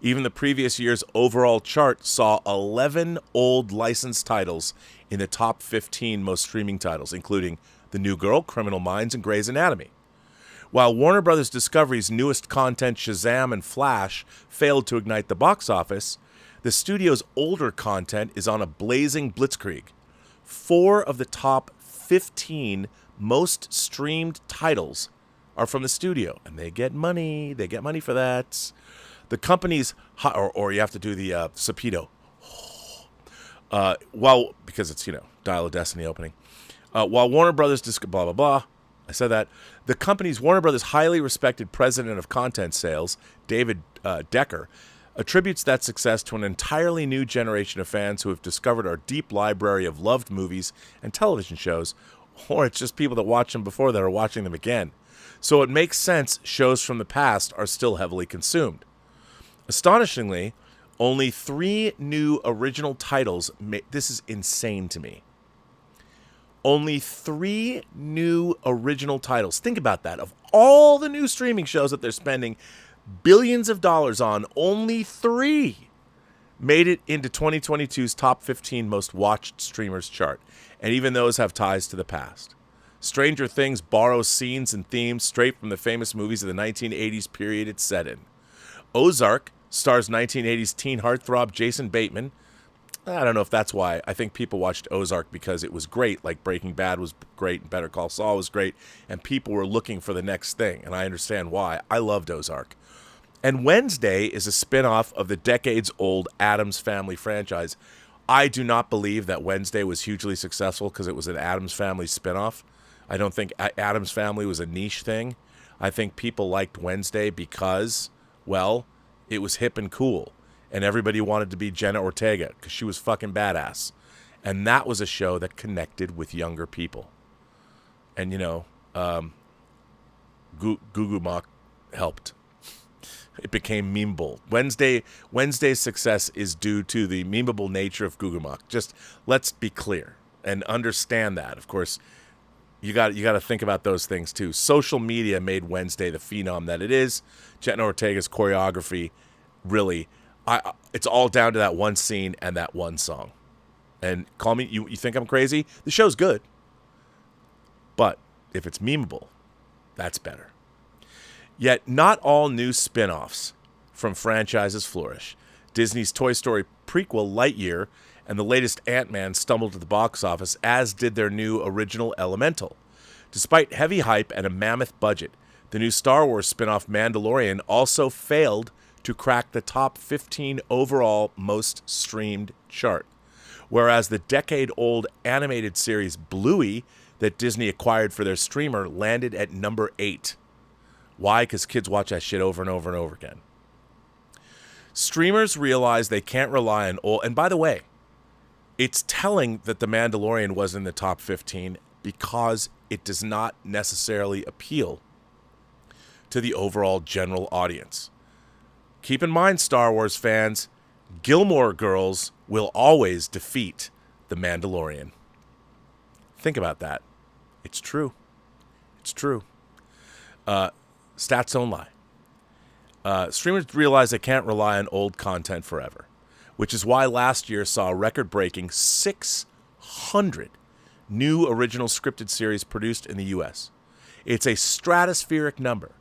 S3: Even the previous year's overall chart saw 11 old licensed titles in the top 15 most streaming titles, including The New Girl, Criminal Minds, and Grey's Anatomy. While Warner Bros. Discovery's newest content, Shazam and Flash, failed to ignite the box office, the studio's older content is on a blazing blitzkrieg. 4 of the top 15 most streamed titles are from the studio, and they get money. They get money for that. The company's, or you have to do the Sapido. Because it's, you know, Dial of Destiny opening. While Warner Brothers, blah, blah, blah. I said that. The company's Warner Brothers highly respected president of content sales, David Decker, attributes that success to an entirely new generation of fans who have discovered our deep library of loved movies and television shows, or it's just people that watched them before that are watching them again. So it makes sense shows from the past are still heavily consumed. Astonishingly, only 3 new original titles. This is insane to me. Only 3 new original titles. Think about that. Of all the new streaming shows that they're spending billions of dollars on, only 3 made it into 2022's top 15 most watched streamers chart. And even those have ties to the past. Stranger Things borrows scenes and themes straight from the famous movies of the 1980s period it's set in. Ozark stars 1980s teen heartthrob Jason Bateman. I don't know if that's why. I think people watched Ozark because it was great, like Breaking Bad was great and Better Call Saul was great, and people were looking for the next thing, and I understand why. I loved Ozark. And Wednesday is a spin-off of the decades-old Addams Family franchise. I do not believe that Wednesday was hugely successful because it was an Addams Family spin-off. I don't think Addams Family was a niche thing. I think people liked Wednesday because, well, it was hip and cool, and everybody wanted to be Jenna Ortega because she was fucking badass. And that was a show that connected with younger people. And, you know, Gugumok helped. It became memeable. Wednesday's success is due to the memeable nature of Gugumok. Just let's be clear and understand that. Of course, you got to think about those things too. Social media made Wednesday the phenom that it is. Jenna Ortega's choreography, really, it's all down to that one scene and that one song. And call me, you think I'm crazy? The show's good, but if it's memeable, that's better. Yet not all new spin-offs from franchises flourish. Disney's Toy Story prequel Lightyear and the latest Ant-Man stumbled to the box office, as did their new original Elemental. Despite heavy hype and a mammoth budget, the new Star Wars spin-off Mandalorian also failed to crack the top 15 overall most streamed chart, whereas the decade-old animated series Bluey that Disney acquired for their streamer landed at number 8. Why? Because kids watch that shit over and over and over again. Streamers realize they can't rely on old... And by the way, it's telling that The Mandalorian was in the top 15 because it does not necessarily appeal to the overall general audience. Keep in mind, Star Wars fans, Gilmore Girls will always defeat The Mandalorian. Think about that. It's true. It's true. Stats don't lie. Streamers realize they can't rely on old content forever, which is why last year saw a record-breaking 600 new original scripted series produced in the U.S. It's a stratospheric number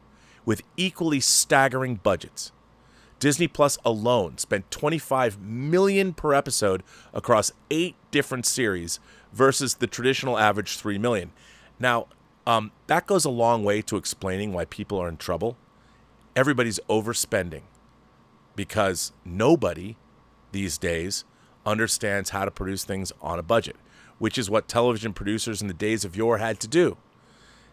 S3: with equally staggering budgets. Disney Plus alone spent $25 million per episode across 8 different series versus the traditional average $3 million. Now, That goes a long way to explaining why people are in trouble. Everybody's overspending because nobody these days understands how to produce things on a budget, which is what television producers in the days of yore had to do.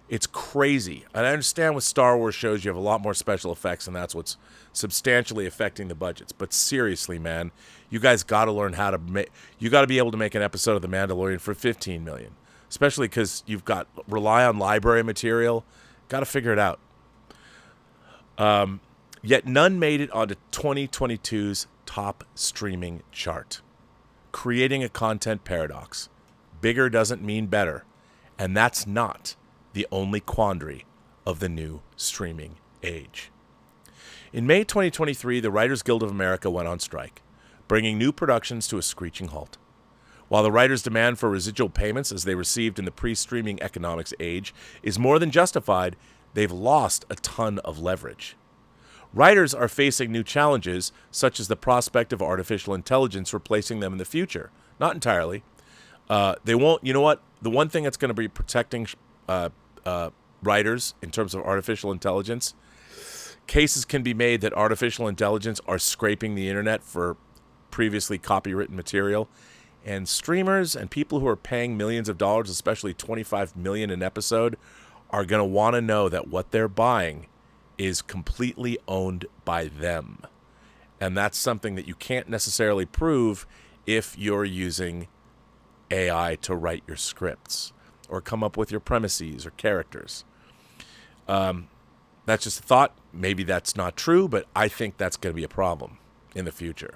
S3: It's crazy. And I understand with Star Wars shows you have a lot more special effects, and that's what's substantially affecting the budgets. But seriously, man, you guys got to learn how to make. You got to be able to make an episode of The Mandalorian for $15 million, especially because you've got rely on library material. Got to figure it out. Yet none made it onto 2022's top streaming chart, creating a content paradox. Bigger doesn't mean better, and that's not the only quandary of the new streaming age. In May 2023, the Writers Guild of America went on strike, bringing new productions to a screeching halt. While the writers' demand for residual payments as they received in the pre-streaming economics age is more than justified, they've lost a ton of leverage. Writers are facing new challenges, such as the prospect of artificial intelligence replacing them in the future. Not entirely. They won't, you know what? The one thing that's going to be protecting writers in terms of artificial intelligence, cases can be made that artificial intelligence are scraping the internet for previously copywritten material, and streamers and people who are paying millions of dollars, especially $25 million an episode, are going to want to know that what they're buying is completely owned by them. And that's something that you can't necessarily prove if you're using AI to write your scripts or come up with your premises or characters. That's just a thought. Maybe that's not true, but I think that's going to be a problem in the future.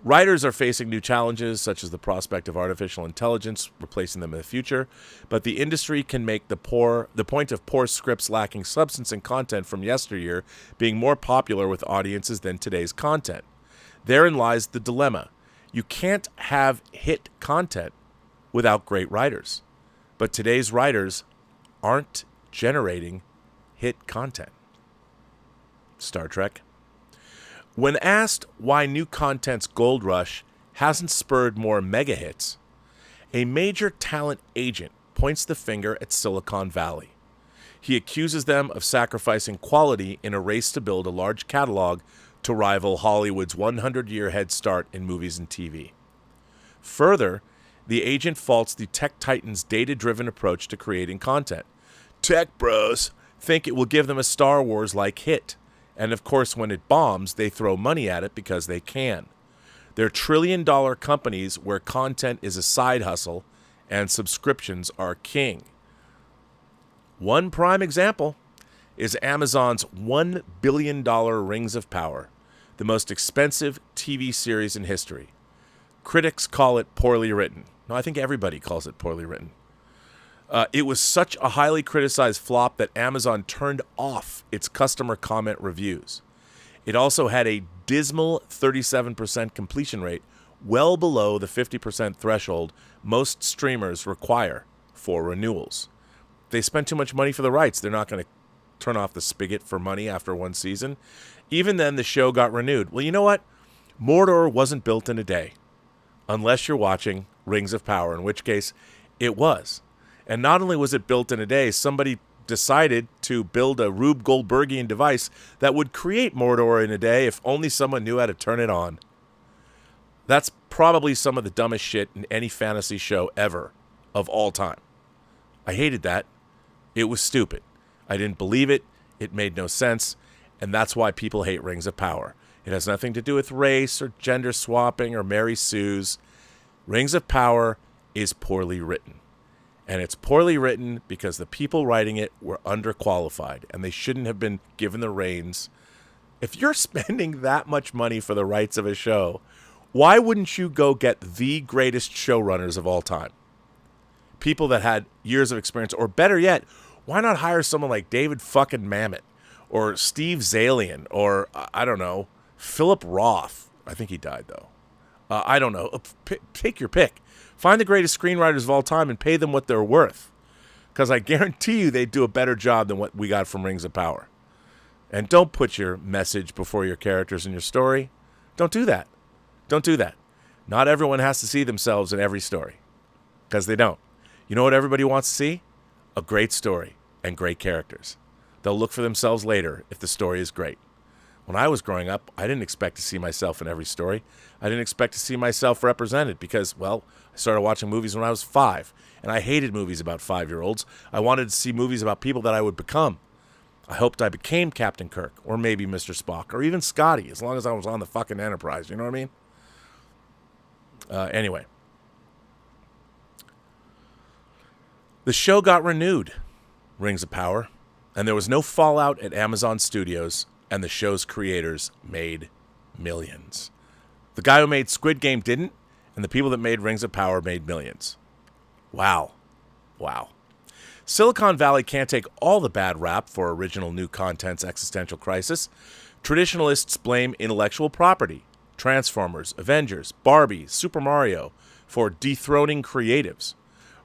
S3: Writers are facing new challenges, such as the prospect of artificial intelligence replacing them in the future, but the industry can make the point of poor scripts lacking substance and content from yesteryear being more popular with audiences than today's content. Therein lies the dilemma. You can't have hit content without great writers, but today's writers aren't generating hit content. Star Trek. When asked why new content's gold rush hasn't spurred more mega hits, a major talent agent points the finger at Silicon Valley. He accuses them of sacrificing quality in a race to build a large catalog to rival Hollywood's 100-year head start in movies and TV. Further, the agent faults the tech titans' data-driven approach to creating content. Tech bros think it will give them a Star Wars-like hit. And of course, when it bombs, they throw money at it because they can. They're trillion-dollar companies where content is a side hustle and subscriptions are king. One prime example is Amazon's $1 billion Rings of Power, the most expensive TV series in history. Critics call it poorly written. No, I think everybody calls it poorly written. It was such a highly criticized flop that Amazon turned off its customer comment reviews. It also had a dismal 37% completion rate, well below the 50% threshold most streamers require for renewals. They spent too much money for the rights. They're not going to turn off the spigot for money after one season. Even then, the show got renewed. Well, you know what? Mordor wasn't built in a day, unless you're watching Rings of Power, in which case it was. And not only was it built in a day, somebody decided to build a Rube Goldbergian device that would create Mordor in a day if only someone knew how to turn it on. That's probably some of the dumbest shit in any fantasy show ever of all time. I hated that. It was stupid. I didn't believe it. It made no sense. And that's why people hate Rings of Power. It has nothing to do with race or gender swapping or Mary Sue's. Rings of Power is poorly written. And it's poorly written because the people writing it were underqualified and they shouldn't have been given the reins. If you're spending that much money for the rights of a show, why wouldn't you go get the greatest showrunners of all time? People that had years of experience, or better yet, why not hire someone like David fucking Mamet or Steve Zalian or, I don't know, Philip Roth. I think he died, though. I don't know. Take your pick. Find the greatest screenwriters of all time and pay them what they're worth. Because I guarantee you they'd do a better job than what we got from Rings of Power. And don't put your message before your characters in your story. Don't do that. Don't do that. Not everyone has to see themselves in every story. Because they don't. You know what everybody wants to see? a great story and great characters. They'll look for themselves later if the story is great. When I was growing up, I didn't expect to see myself in every story. I didn't expect to see myself represented because, well, I started watching movies when I was 5, and I hated movies about 5-year-olds. I wanted to see movies about people that I would become. I hoped I became Captain Kirk, or maybe Mr. Spock, or even Scotty, as long as I was on the fucking Enterprise, you know what I mean? Anyway. The show got renewed, Rings of Power, and there was no fallout at Amazon Studios, and the show's creators made millions. The guy who made Squid Game didn't, and the people that made Rings of Power made millions. Wow. Wow. Silicon Valley can't take all the bad rap for original new content's existential crisis. Traditionalists blame intellectual property, Transformers, Avengers, Barbie, Super Mario, for dethroning creatives.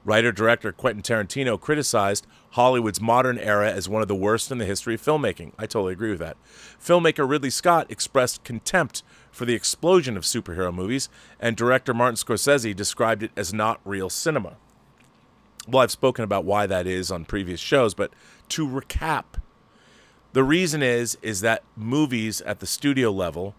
S3: Writer-director Quentin Tarantino criticized Hollywood's modern era as one of the worst in the history of filmmaking. I totally agree with that. Filmmaker Ridley Scott expressed contempt for the explosion of superhero movies, and director Martin Scorsese described it as not real cinema. Well, I've spoken about why that is on previous shows, but to recap, the reason is that movies at the studio level,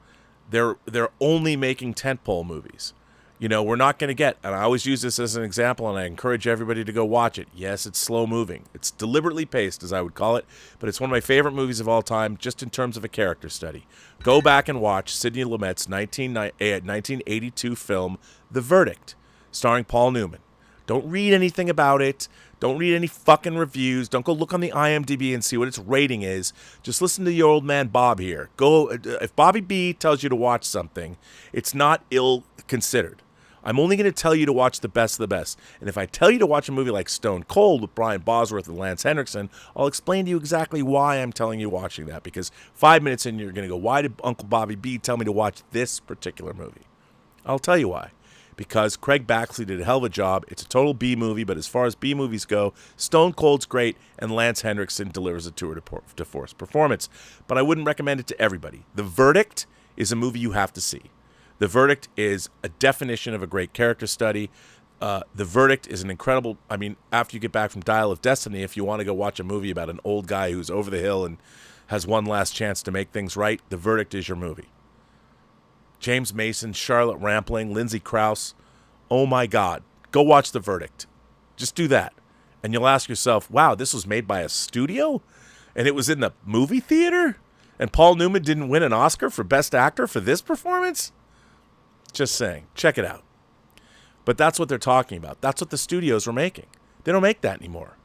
S3: they're only making tentpole movies. You know, we're not going to get, and I always use this as an example, and I encourage everybody to go watch it. Yes, it's slow moving. It's deliberately paced, as I would call it, but it's one of my favorite movies of all time, just in terms of a character study. Go back and watch Sidney Lumet's 1982 film, The Verdict, starring Paul Newman. Don't read anything about it. Don't read any fucking reviews. Don't go look on the IMDb and see what its rating is. Just listen to your old man Bob here. If Bobby B tells you to watch something, it's not ill-considered. I'm only going to tell you to watch the best of the best. And if I tell you to watch a movie like Stone Cold with Brian Bosworth and Lance Henriksen, I'll explain to you exactly why I'm telling you watching that. Because 5 minutes in, you're going to go, why did Uncle Bobby B tell me to watch this particular movie? I'll tell you why. Because Craig Baxley did a hell of a job. It's a total B movie, but as far as B movies go, Stone Cold's great, and Lance Henriksen delivers a tour de force performance. But I wouldn't recommend it to everybody. The Verdict is a movie you have to see. The Verdict is a definition of a great character study. The Verdict is an incredible, I mean, after you get back from Dial of Destiny, if you want to go watch a movie about an old guy who's over the hill and has one last chance to make things right, The Verdict is your movie. James Mason, Charlotte Rampling, Lindsay Krause. Oh my God. Go watch The Verdict. Just do that. And you'll ask yourself, wow, this was made by a studio? And it was in the movie theater? And Paul Newman didn't win an Oscar for Best Actor for this performance? Just saying. Check it out. But that's what they're talking about. That's what the studios were making. They don't make that anymore.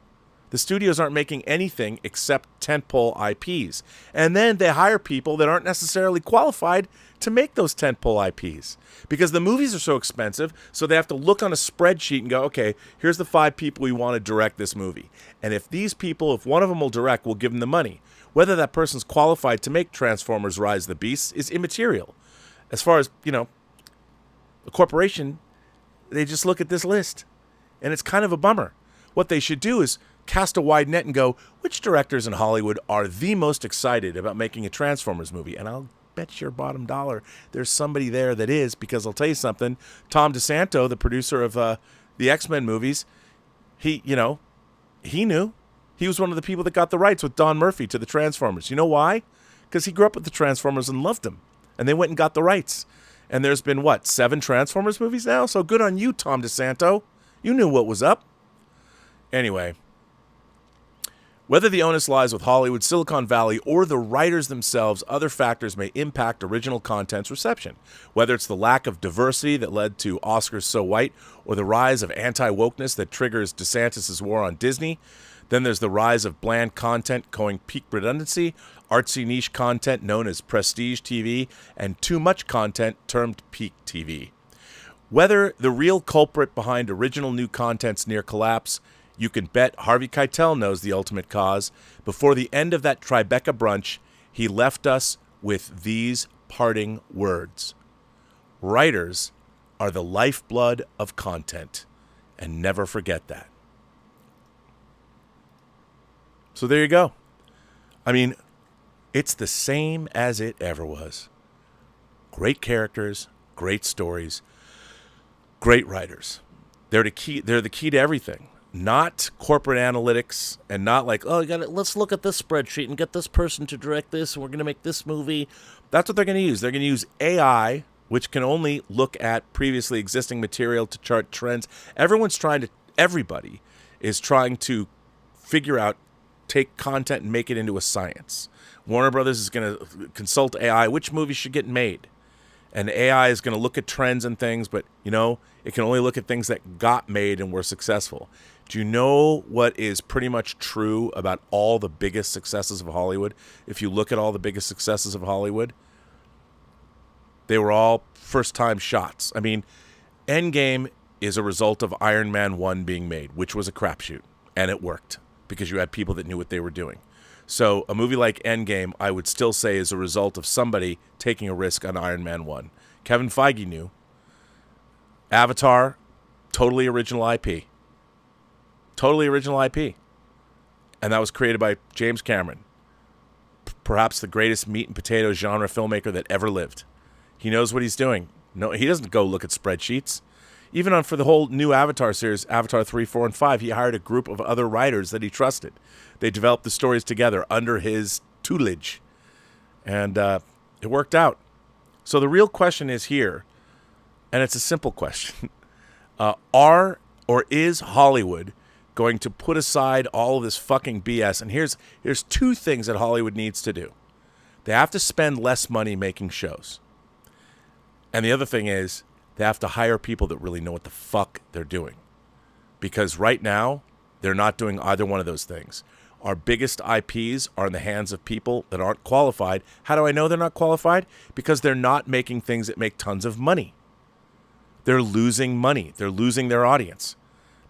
S3: The studios aren't making anything except tentpole IPs. And then they hire people that aren't necessarily qualified to make those tentpole IPs. Because the movies are so expensive, so they have to look on a spreadsheet and go, okay, here's the 5 people we want to direct this movie. And if these people, if one of them will direct, we'll give them the money. Whether that person's qualified to make Transformers Rise of the Beasts is immaterial. As far as, you know, a corporation, they just look at this list. And it's kind of a bummer. What they should do is cast a wide net and go, which directors in Hollywood are the most excited about making a Transformers movie? And I'll bet your bottom dollar there's somebody there that is, because I'll tell you something, Tom DeSanto, the producer of the X-Men movies, he knew. He was one of the people that got the rights with Don Murphy to the Transformers. You know why? Because he grew up with the Transformers and loved them. And they went and got the rights. And there's been, 7 Transformers movies now? So good on you, Tom DeSanto. You knew what was up. Anyway, whether the onus lies with Hollywood, Silicon Valley, or the writers themselves, other factors may impact original content's reception. Whether it's the lack of diversity that led to Oscars So White, or the rise of anti-wokeness that triggers DeSantis' war on Disney. Then there's the rise of bland content going peak redundancy, artsy niche content known as prestige TV, and too much content termed peak TV. Whether the real culprit behind original new content's near collapse, you can bet Harvey Keitel knows the ultimate cause. Before the end of that Tribeca brunch, he left us with these parting words. Writers are the lifeblood of content, and never forget that. So there you go. I mean, it's the same as it ever was. Great characters, great stories, great writers. They're the key to everything. not corporate analytics, and not like, oh, let's look at this spreadsheet and get this person to direct this, and we're going to make this movie. That's what they're going to use. They're going to use AI, which can only look at previously existing material to chart trends. Everybody is trying to figure out, take content and make it into a science. Warner Brothers is going to consult AI, which movies should get made. And AI is going to look at trends and things, but, it can only look at things that got made and were successful. Do you know what is pretty much true about all the biggest successes of Hollywood? If you look at all the biggest successes of Hollywood, they were all first-time shots. I mean, Endgame is a result of Iron Man 1 being made, which was a crapshoot, and it worked because you had people that knew what they were doing. So a movie like Endgame, I would still say, is a result of somebody taking a risk on Iron Man 1. Kevin Feige knew. Avatar, totally original IP. Totally original IP. And that was created by James Cameron, perhaps the greatest meat and potatoes genre filmmaker that ever lived. He knows what he's doing. No, he doesn't go look at spreadsheets. Even for the whole new Avatar series, Avatar 3, 4, and 5, he hired a group of other writers that he trusted. They developed the stories together under his tutelage. And it worked out. So the real question is here, and it's a simple question. Is Hollywood going to put aside all of this fucking BS? And here's two things that Hollywood needs to do. They have to spend less money making shows. And the other thing is, they have to hire people that really know what the fuck they're doing. Because right now, they're not doing either one of those things. Our biggest IPs are in the hands of people that aren't qualified. How do I know they're not qualified? Because they're not making things that make tons of money. They're losing money. They're losing their audience.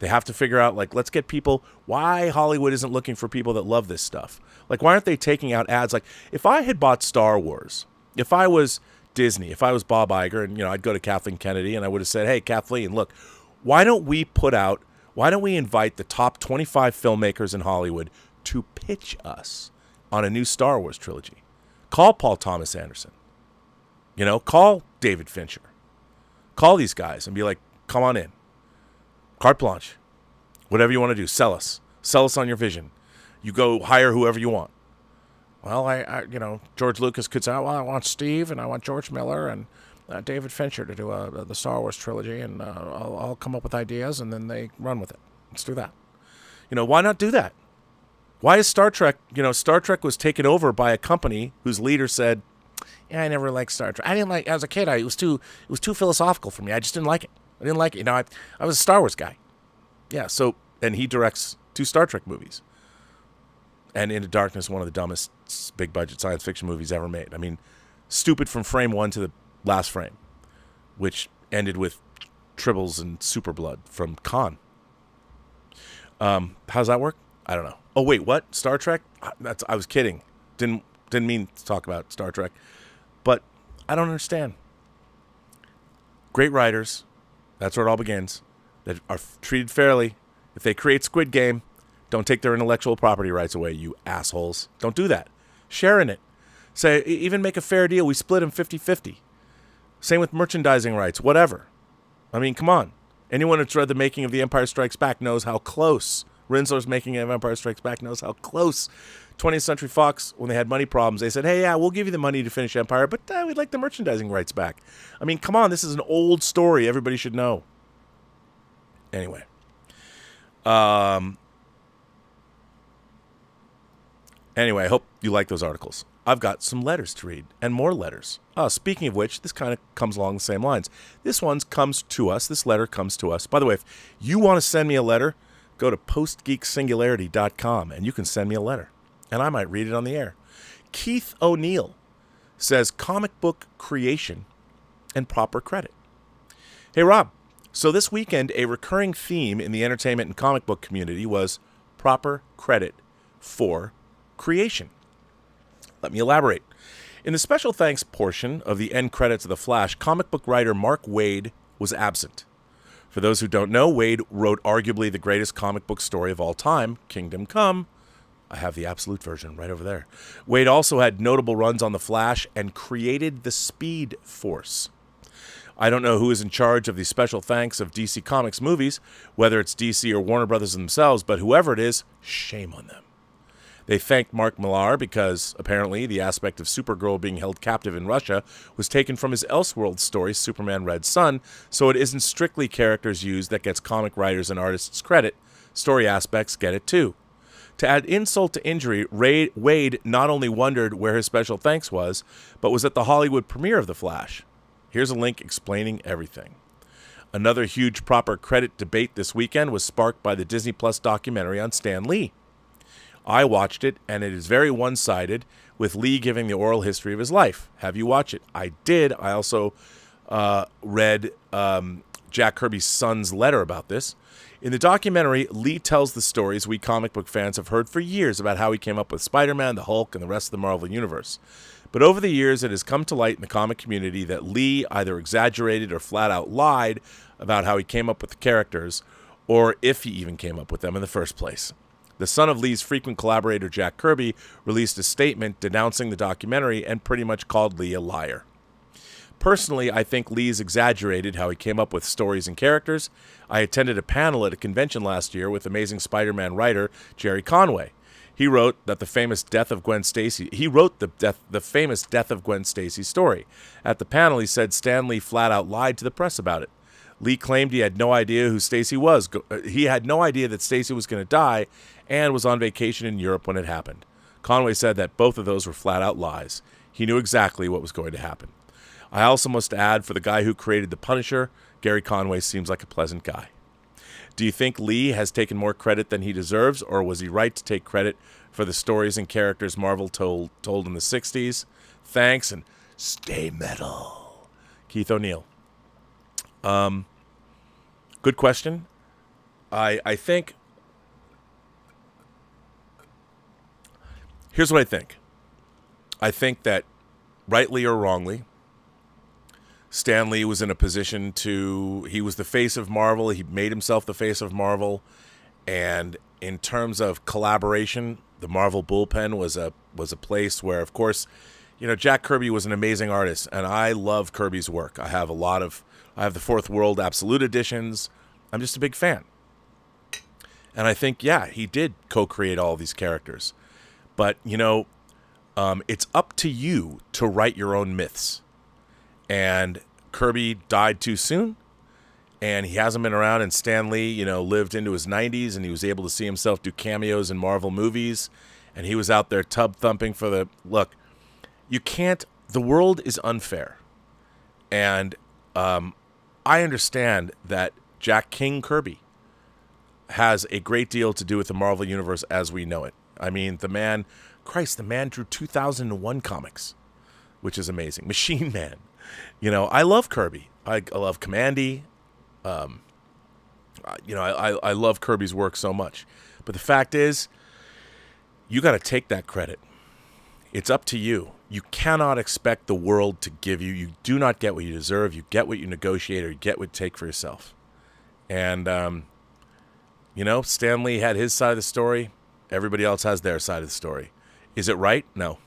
S3: They have to figure out, let's get people, why Hollywood isn't looking for people that love this stuff. Why aren't they taking out ads? If I had bought Star Wars, if I was Disney, if I was Bob Iger, and I'd go to Kathleen Kennedy and I would have said, hey, Kathleen, look, why don't we invite the top 25 filmmakers in Hollywood to pitch us on a new Star Wars trilogy? Call Paul Thomas Anderson. Call David Fincher. Call these guys and be like, come on in. Carte blanche. Whatever you want to do, sell us. Sell us on your vision. You go hire whoever you want. Well, I George Lucas could say, well, I want Steve and I want George Miller and David Fincher to do the Star Wars trilogy, and I'll come up with ideas, and then they run with it. Let's do that. Why not do that? Why is Star Trek, Star Trek was taken over by a company whose leader said, yeah, I never liked Star Trek. I didn't like, as a kid, it was too philosophical for me. I just didn't like it. I didn't like it. I was a Star Wars guy. Yeah, and he directs 2 Star Trek movies. And Into Darkness, one of the dumbest big-budget science fiction movies ever made. I mean, stupid from frame 1 to the last frame, which ended with Tribbles and Superblood from Cont. How's that work? I don't know. Oh, wait, what? Star Trek? I was kidding. Didn't mean to talk about Star Trek. But I don't understand. Great writers, that's where it all begins, that are treated fairly. If they create Squid Game, don't take their intellectual property rights away, you assholes. Don't do that. Share in it. Say, even make a fair deal. We split them 50-50. Same with merchandising rights, whatever. I mean, come on. Anyone that's read The Making of The Empire Strikes Back knows how close. Rinzler's Making of Empire Strikes Back knows how close. 20th Century Fox, when they had money problems, they said, hey, yeah, we'll give you the money to finish Empire, but we'd like the merchandising rights back. I mean, come on. This is an old story. Everybody should know. Anyway. Anyway, I hope you like those articles. I've got some letters to read, and more letters. Speaking of which, this kind of comes along the same lines. This letter comes to us. By the way, if you want to send me a letter, go to postgeeksingularity.com, and you can send me a letter, and I might read it on the air. Keith O'Neill says, comic book creation and proper credit. Hey, Rob. So this weekend, a recurring theme in the entertainment and comic book community was proper credit for creation. Let me elaborate. In the special thanks portion of the end credits of The Flash, comic book writer Mark Waid was absent. For those who don't know, Waid wrote arguably the greatest comic book story of all time, Kingdom Come. I have the absolute version right over there. Waid also had notable runs on The Flash and created the Speed Force. I don't know who is in charge of the special thanks of DC Comics movies, whether it's DC or Warner Brothers themselves, but whoever it is, shame on them. They thanked Mark Millar because, apparently, the aspect of Supergirl being held captive in Russia was taken from his Elseworlds story, Superman Red Sun, so it isn't strictly characters used that gets comic writers and artists credit. Story aspects get it too. To add insult to injury, Wade not only wondered where his special thanks was, but was at the Hollywood premiere of The Flash. Here's a link explaining everything. Another huge proper credit debate this weekend was sparked by the Disney Plus documentary on Stan Lee. I watched it, and it is very one-sided, with Lee giving the oral history of his life. Have you watched it? I did. I also read Jack Kirby's son's letter about this. In the documentary, Lee tells the stories we comic book fans have heard for years about how he came up with Spider-Man, the Hulk, and the rest of the Marvel Universe. But over the years, it has come to light in the comic community that Lee either exaggerated or flat out lied about how he came up with the characters, or if he even came up with them in the first place. The son of Lee's frequent collaborator, Jack Kirby, released a statement denouncing the documentary and pretty much called Lee a liar. Personally, I think Lee's exaggerated how he came up with stories and characters. I attended a panel at a convention last year with Amazing Spider-Man writer Jerry Conway. He wrote that the famous death of Gwen Stacy. He wrote the famous death of Gwen Stacy story. At the panel, he said Stan Lee flat out lied to the press about it. Lee claimed he had no idea who Stacy was. He had no idea that Stacy was going to die and was on vacation in Europe when it happened. Conway said that both of those were flat out lies. He knew exactly what was going to happen. I also must add, for the guy who created The Punisher, Gary Conway seems like a pleasant guy. Do you think Lee has taken more credit than he deserves, or was he right to take credit for the stories and characters Marvel told in the 60s? Thanks, and stay metal. Keith O'Neill. Good question. I think... Here's what I think. I think that, rightly or wrongly, Stan Lee was in a position to... He was the face of Marvel. He made himself the face of Marvel. And in terms of collaboration, the Marvel bullpen was a place where, of course, you know, Jack Kirby was an amazing artist, and I love Kirby's work. I have the Fourth World Absolute editions. I'm just a big fan. And I think, yeah, he did co-create all these characters. But, you know, it's up to you to write your own myths. And Kirby died too soon, and he hasn't been around, and Stan Lee, you know, lived into his 90s, and he was able to see himself do cameos in Marvel movies, and he was out there tub-thumping for the... Look, you can't... The world is unfair. And I understand that Jack King Kirby has a great deal to do with the Marvel Universe as we know it. I mean, the man drew 2001 comics, which is amazing. Machine Man. You know, I love Kirby. I love Commandy. You know, I love Kirby's work so much. But the fact is, you got to take that credit. It's up to you. You cannot expect the world to give you. You do not get what you deserve. You get what you negotiate, or you get what you take for yourself. And, you know, Stan Lee had his side of the story. Everybody else has their side of the story. Is it right? No.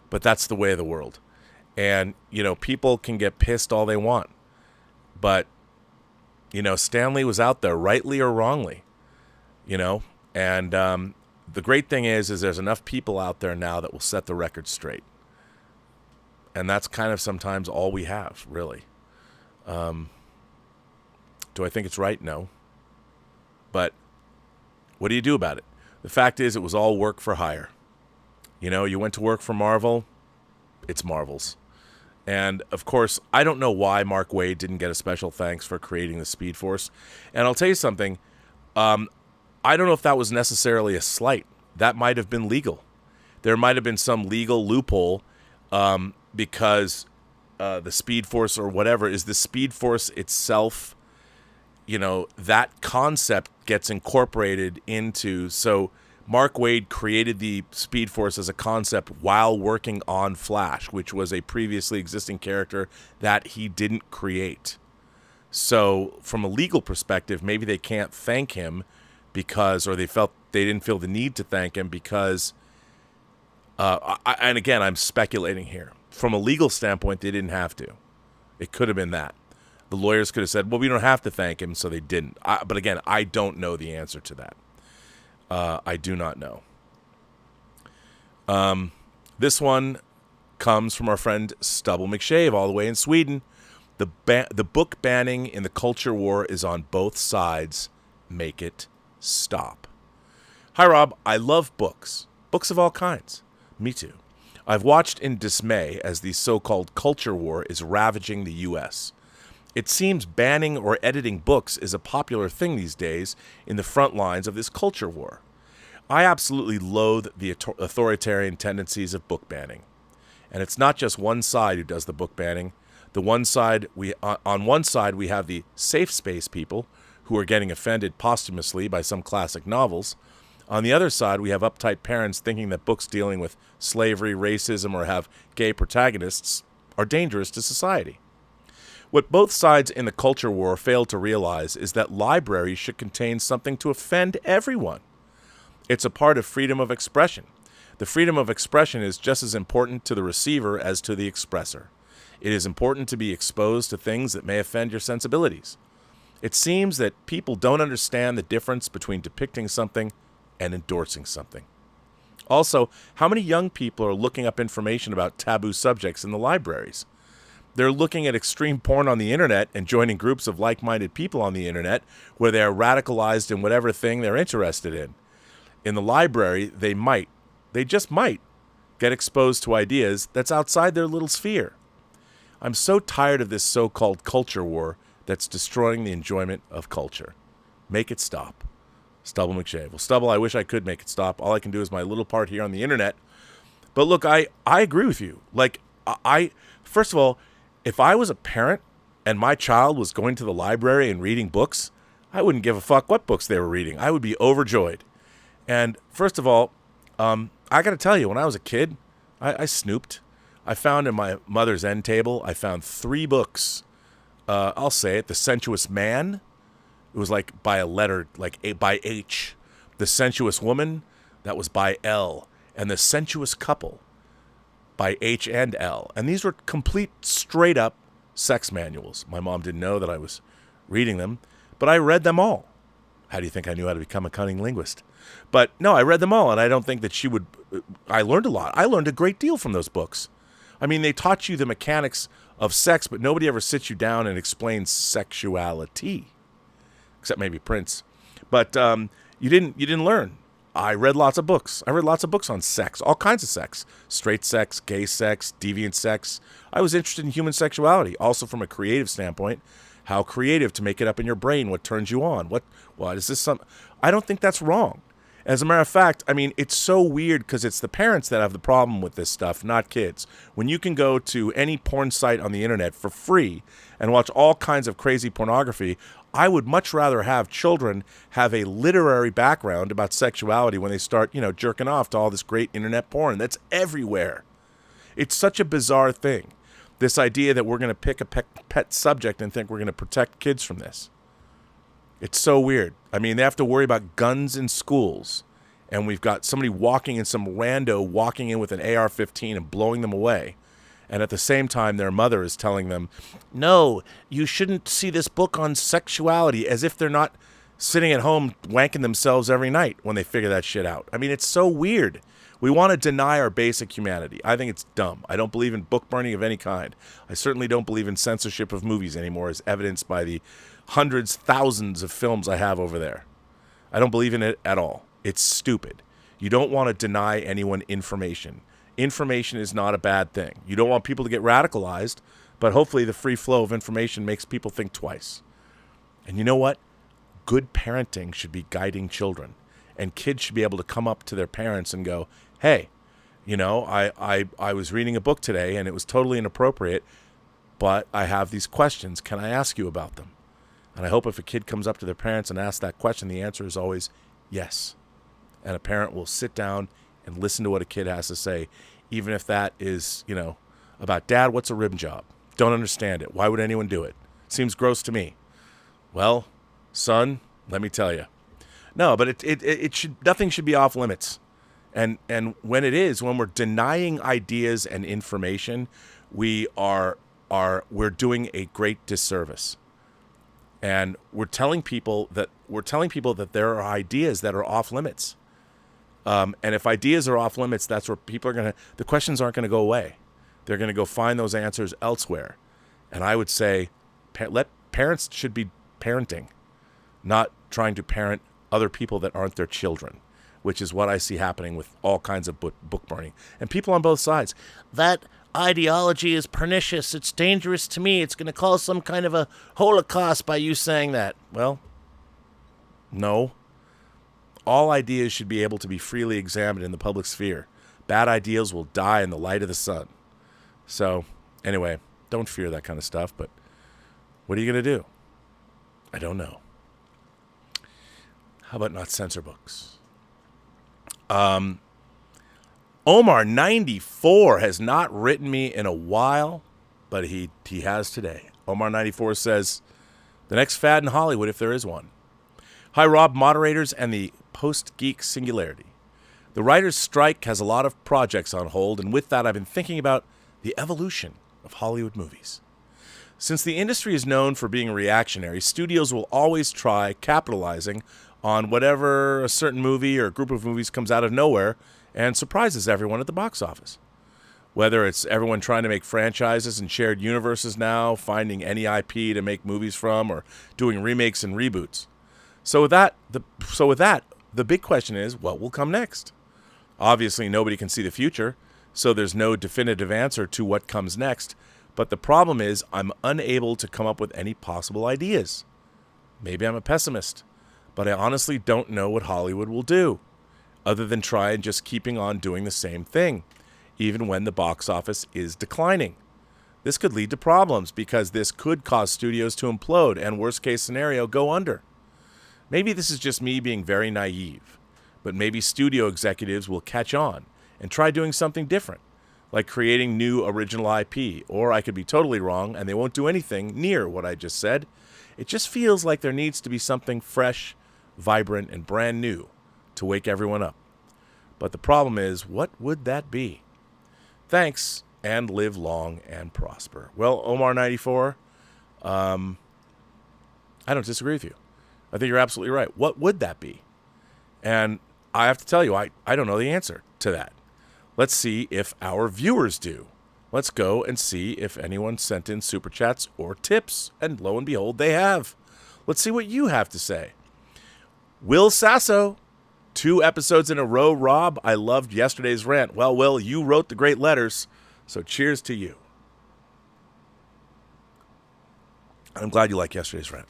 S3: But that's the way of the world. And, you know, people can get pissed all they want. But, you know, Stan Lee was out there, rightly or wrongly. You know? And the great thing is there's enough people out there now that will set the record straight. And that's kind of sometimes all we have, really. Do I think it's right? No. But what do you do about it? The fact is, it was all work for hire. You know, you went to work for Marvel, it's Marvel's. And, of course, I don't know why Mark Waid didn't get a special thanks for creating the Speed Force. And I'll tell you something, I don't know if that was necessarily a slight. That might have been legal. There might have been some legal loophole because the Speed Force or whatever, is the Speed Force itself, you know, that concept gets incorporated into... So Mark Waid created the Speed Force as a concept while working on Flash, which was a previously existing character that he didn't create. So from a legal perspective, maybe they can't thank him because, or they didn't feel the need to thank him because, and again, I'm speculating here. From a legal standpoint, they didn't have to. It could have been that. The lawyers could have said, well, we don't have to thank him, so they didn't. But again, I don't know the answer to that. I do not know. This one comes from our friend Stubble McShave, all the way in Sweden. The book banning in the culture war is on both sides. Make it stop. Hi, Rob. I love books. Books of all kinds. Me too. I've watched in dismay as the so-called culture war is ravaging the U.S. It seems banning or editing books is a popular thing these days in the front lines of this culture war. I absolutely loathe the authoritarian tendencies of book banning. And it's not just one side who does the book banning. On one side, we have the safe space people who are getting offended posthumously by some classic novels. On the other side, we have uptight parents thinking that books dealing with slavery, racism, or have gay protagonists are dangerous to society. What both sides in the culture war fail to realize is that libraries should contain something to offend everyone. It's a part of freedom of expression. The freedom of expression is just as important to the receiver as to the expressor. It is important to be exposed to things that may offend your sensibilities. It seems that people don't understand the difference between depicting something and endorsing something. Also, how many young people are looking up information about taboo subjects in the libraries? They're looking at extreme porn on the internet and joining groups of like-minded people on the internet where they are radicalized in whatever thing they're interested in. In the library, they just might, get exposed to ideas that's outside their little sphere. I'm so tired of this so-called culture war that's destroying the enjoyment of culture. Make it stop. Stubble McShave. Well, Stubble, I wish I could make it stop. All I can do is my little part here on the internet. But look, I agree with you. First of all, if I was a parent and my child was going to the library and reading books, I wouldn't give a fuck what books they were reading. I would be overjoyed. And first of all, I got to tell you, when I was a kid, I snooped. I found in my mother's end table, I found 3 books. I'll say it. The Sensuous Man. It was like by a letter, by H. The Sensuous Woman, that was by L. And The Sensuous Couple, by H and L. And these were complete, straight-up sex manuals. My mom didn't know that I was reading them, but I read them all. How do you think I knew how to become a cunning linguist? But no, I read them all, and I don't think that she would. I learned a lot. I learned a great deal from those books. I mean, they taught you the mechanics of sex, but nobody ever sits you down and explains sexuality, except maybe Prince. But you didn't learn. I read lots of books. I read lots of books on sex, all kinds of sex, straight sex, gay sex, deviant sex. I was interested in human sexuality, also from a creative standpoint. How creative to make it up in your brain, what turns you on, what is this I don't think that's wrong. As a matter of fact, I mean, it's so weird because it's the parents that have the problem with this stuff, not kids. When you can go to any porn site on the internet for free and watch all kinds of crazy pornography, I would much rather have children have a literary background about sexuality when they start, jerking off to all this great internet porn that's everywhere. It's such a bizarre thing. This idea that we're going to pick a pet subject and think we're going to protect kids from this. It's so weird. I mean, they have to worry about guns in schools, and we've got somebody walking in with an AR-15 and blowing them away. And at the same time, their mother is telling them, no, you shouldn't see this book on sexuality, as if they're not sitting at home wanking themselves every night when they figure that shit out. I mean, it's so weird. We want to deny our basic humanity. I think it's dumb. I don't believe in book burning of any kind. I certainly don't believe in censorship of movies anymore, as evidenced by the hundreds, thousands of films I have over there. I don't believe in it at all. It's stupid. You don't want to deny anyone information. Information is not a bad thing. You don't want people to get radicalized, but hopefully the free flow of information makes people think twice. And you know what? Good parenting should be guiding children. And kids should be able to come up to their parents and go, hey, I was reading a book today and it was totally inappropriate, but I have these questions. Can I ask you about them? And I hope if a kid comes up to their parents and asks that question, the answer is always yes. And a parent will sit down and listen to what a kid has to say, even if that is, about, Dad, what's a rim job? Don't understand it. Why would anyone do it? Seems gross to me. Well, son, let me tell you. No, but nothing should be off limits. And when we're denying ideas and information, we are we're doing a great disservice. And we're telling people that there are ideas that are off limits. And if ideas are off limits, that's where the questions aren't going to go away. They're going to go find those answers elsewhere. And I would say parents should be parenting, not trying to parent other people that aren't their children, which is what I see happening with all kinds of book burning. And people on both sides. That ideology is pernicious. It's dangerous to me. It's going to cause some kind of a holocaust by you saying that. Well, no. All ideas should be able to be freely examined in the public sphere. Bad ideas will die in the light of the sun. So, anyway, don't fear that kind of stuff, but what are you going to do? I don't know. How about not censor books? Omar 94 has not written me in a while, but he has today. Omar 94 says, the next fad in Hollywood, if there is one. Hi, Rob, moderators, and the post-geek singularity. The writers' strike has a lot of projects on hold, and with that, I've been thinking about the evolution of Hollywood movies. Since the industry is known for being reactionary, studios will always try capitalizing on whatever a certain movie or group of movies comes out of nowhere and surprises everyone at the box office. Whether it's everyone trying to make franchises and shared universes now, finding any IP to make movies from, or doing remakes and reboots. So with that, the big question is, what will come next? Obviously, nobody can see the future, so there's no definitive answer to what comes next. But the problem is, I'm unable to come up with any possible ideas. Maybe I'm a pessimist, but I honestly don't know what Hollywood will do, other than try and just keeping on doing the same thing, even when the box office is declining. This could lead to problems, because this could cause studios to implode and, worst case scenario, go under. Maybe this is just me being very naive, but maybe studio executives will catch on and try doing something different, like creating new original IP, or I could be totally wrong and they won't do anything near what I just said. It just feels like there needs to be something fresh, vibrant, and brand new to wake everyone up. But the problem is, what would that be? Thanks, and live long and prosper. Well, Omar 94, I don't disagree with you. I think you're absolutely right. What would that be? And I have to tell you, I don't know the answer to that. Let's see if our viewers do. Let's go and see if anyone sent in superchats or tips. And lo and behold, they have. Let's see what you have to say. Will Sasso, 2 episodes in a row. Rob, I loved yesterday's rant. Well, Will, you wrote the great letters, so cheers to you. I'm glad you liked yesterday's rant.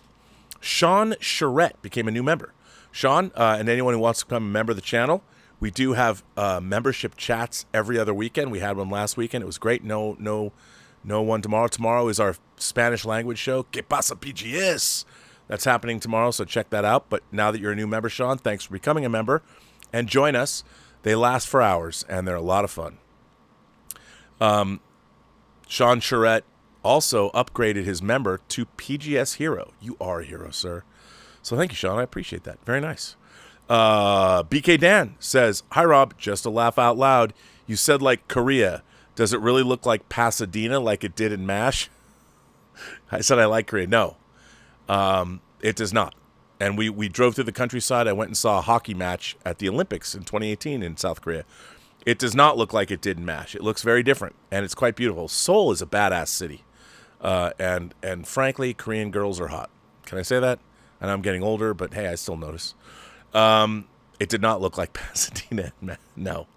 S3: Shawn Charette became a new member. Shawn, and anyone who wants to become a member of the channel, we do have membership chats every other weekend. We had one last weekend. It was great. No one tomorrow. Tomorrow is our Spanish language show. ¿Qué pasa, PGS? That's happening tomorrow, so check that out. But now that you're a new member, Shawn, thanks for becoming a member. And join us. They last for hours, and they're a lot of fun. Shawn Charette also upgraded his member to PGS Hero. You are a hero, sir. So thank you, Shawn. I appreciate that. Very nice. BK Dan says, hi, Rob. Just a laugh out loud. You said like Korea. Does it really look like Pasadena like it did in MASH? I said I like Korea. No, it does not. And we drove through the countryside. I went and saw a hockey match at the Olympics in 2018 in South Korea. It does not look like it did in MASH. It looks very different, and it's quite beautiful. Seoul is a badass city. And frankly, Korean girls are hot. Can I say that? And I'm getting older, but hey, I still notice. It did not look like Pasadena. No.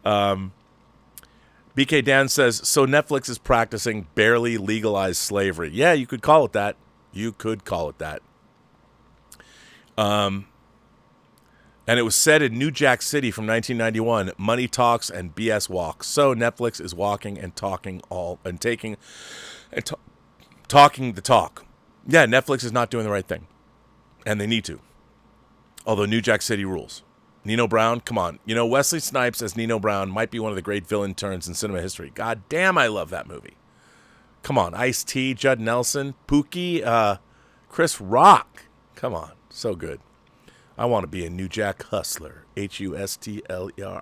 S3: BK Dan says, so Netflix is practicing barely legalized slavery. Yeah, you could call it that. You could call it that. And it was said in New Jack City from 1991, money talks and BS walks. So Netflix is walking and talking talking the talk. Yeah, Netflix is not doing the right thing. And they need to. Although New Jack City rules. Nino Brown, come on. You know, Wesley Snipes as Nino Brown might be one of the great villain turns in cinema history. God damn, I love that movie. Come on, Ice-T, Judd Nelson, Pookie, Chris Rock. Come on, so good. I want to be a New Jack Hustler. Hustler.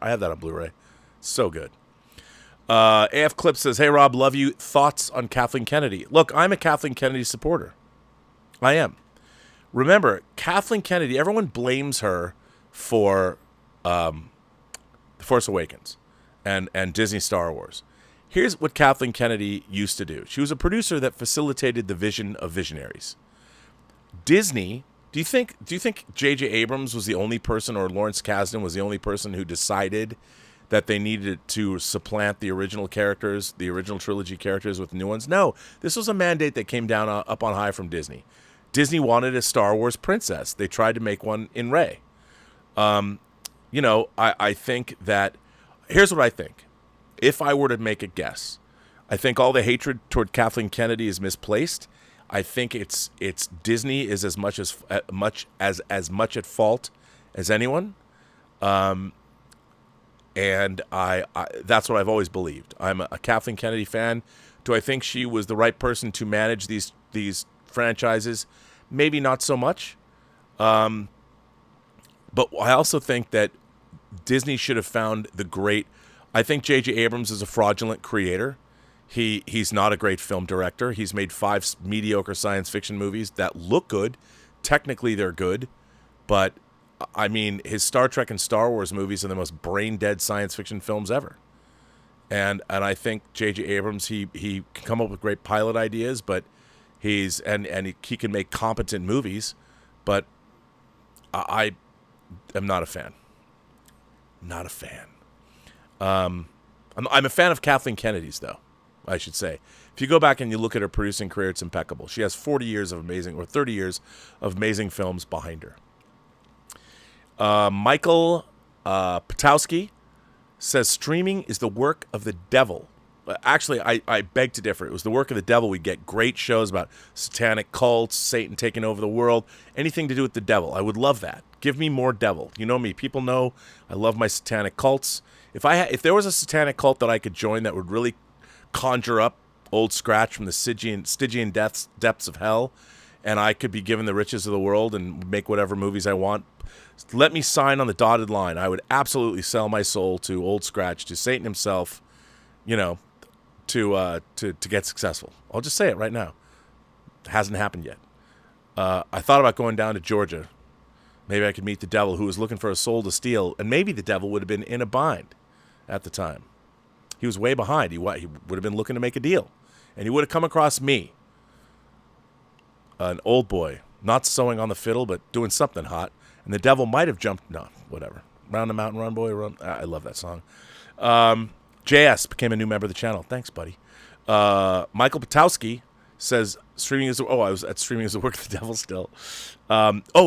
S3: I have that on Blu-ray. So good. AF Clip says, "Hey Rob, love you. Thoughts on Kathleen Kennedy?" Look, I'm a Kathleen Kennedy supporter. I am. Remember, Kathleen Kennedy, everyone blames her for The Force Awakens and Disney Star Wars. Here's what Kathleen Kennedy used to do. She was a producer that facilitated the vision of visionaries. Disney, do you think J.J. Abrams was the only person, or Lawrence Kasdan was the only person who decided that they needed to supplant the original characters, the original trilogy characters with new ones? No, this was a mandate that came down up on high from Disney. Disney wanted a Star Wars princess. They tried to make one in Rey. I think that, here's what I think. If I were to make a guess, I think all the hatred toward Kathleen Kennedy is misplaced. I think it's Disney is as much at fault as anyone. And I that's what I've always believed. I'm a Kathleen Kennedy fan. Do I think she was the right person to manage these franchises? Maybe not so much. But I also think that Disney should have found the great. I think J.J. Abrams is a fraudulent creator. He's not a great film director. He's made 5 mediocre science fiction movies that look good. Technically, they're good. But, I mean, his Star Trek and Star Wars movies are the most brain-dead science fiction films ever. And I think J.J. Abrams, he can come up with great pilot ideas, but he can make competent movies. But I am not a fan. Not a fan. I'm a fan of Kathleen Kennedy's, though, I should say. If you go back and you look at her producing career, it's impeccable. She has 30 years of amazing films behind her. Michael Piatkowski says, streaming is the work of the devil. Actually, I beg to differ. It was the work of the devil. We get great shows about satanic cults, Satan taking over the world, anything to do with the devil. I would love that. Give me more devil. You know me. People know I love my satanic cults. If there was a satanic cult that I could join that would really conjure up Old Scratch from the Stygian depths of hell, and I could be given the riches of the world and make whatever movies I want, let me sign on the dotted line. I would absolutely sell my soul to Old Scratch, to Satan himself, to get successful. I'll just say it right now. It hasn't happened yet. I thought about going down to Georgia. Maybe I could meet the devil who was looking for a soul to steal, and maybe the devil would have been in a bind at the time. He was way behind. He would have been looking to make a deal, and he would have come across me, an old boy, not sewing on the fiddle, but doing something hot, and the devil might have jumped. No, whatever. Round the mountain, run, boy, run. I love that song. JS became a new member of the channel. Thanks, buddy. Michael Piatkowski says, streaming is the work of the devil still.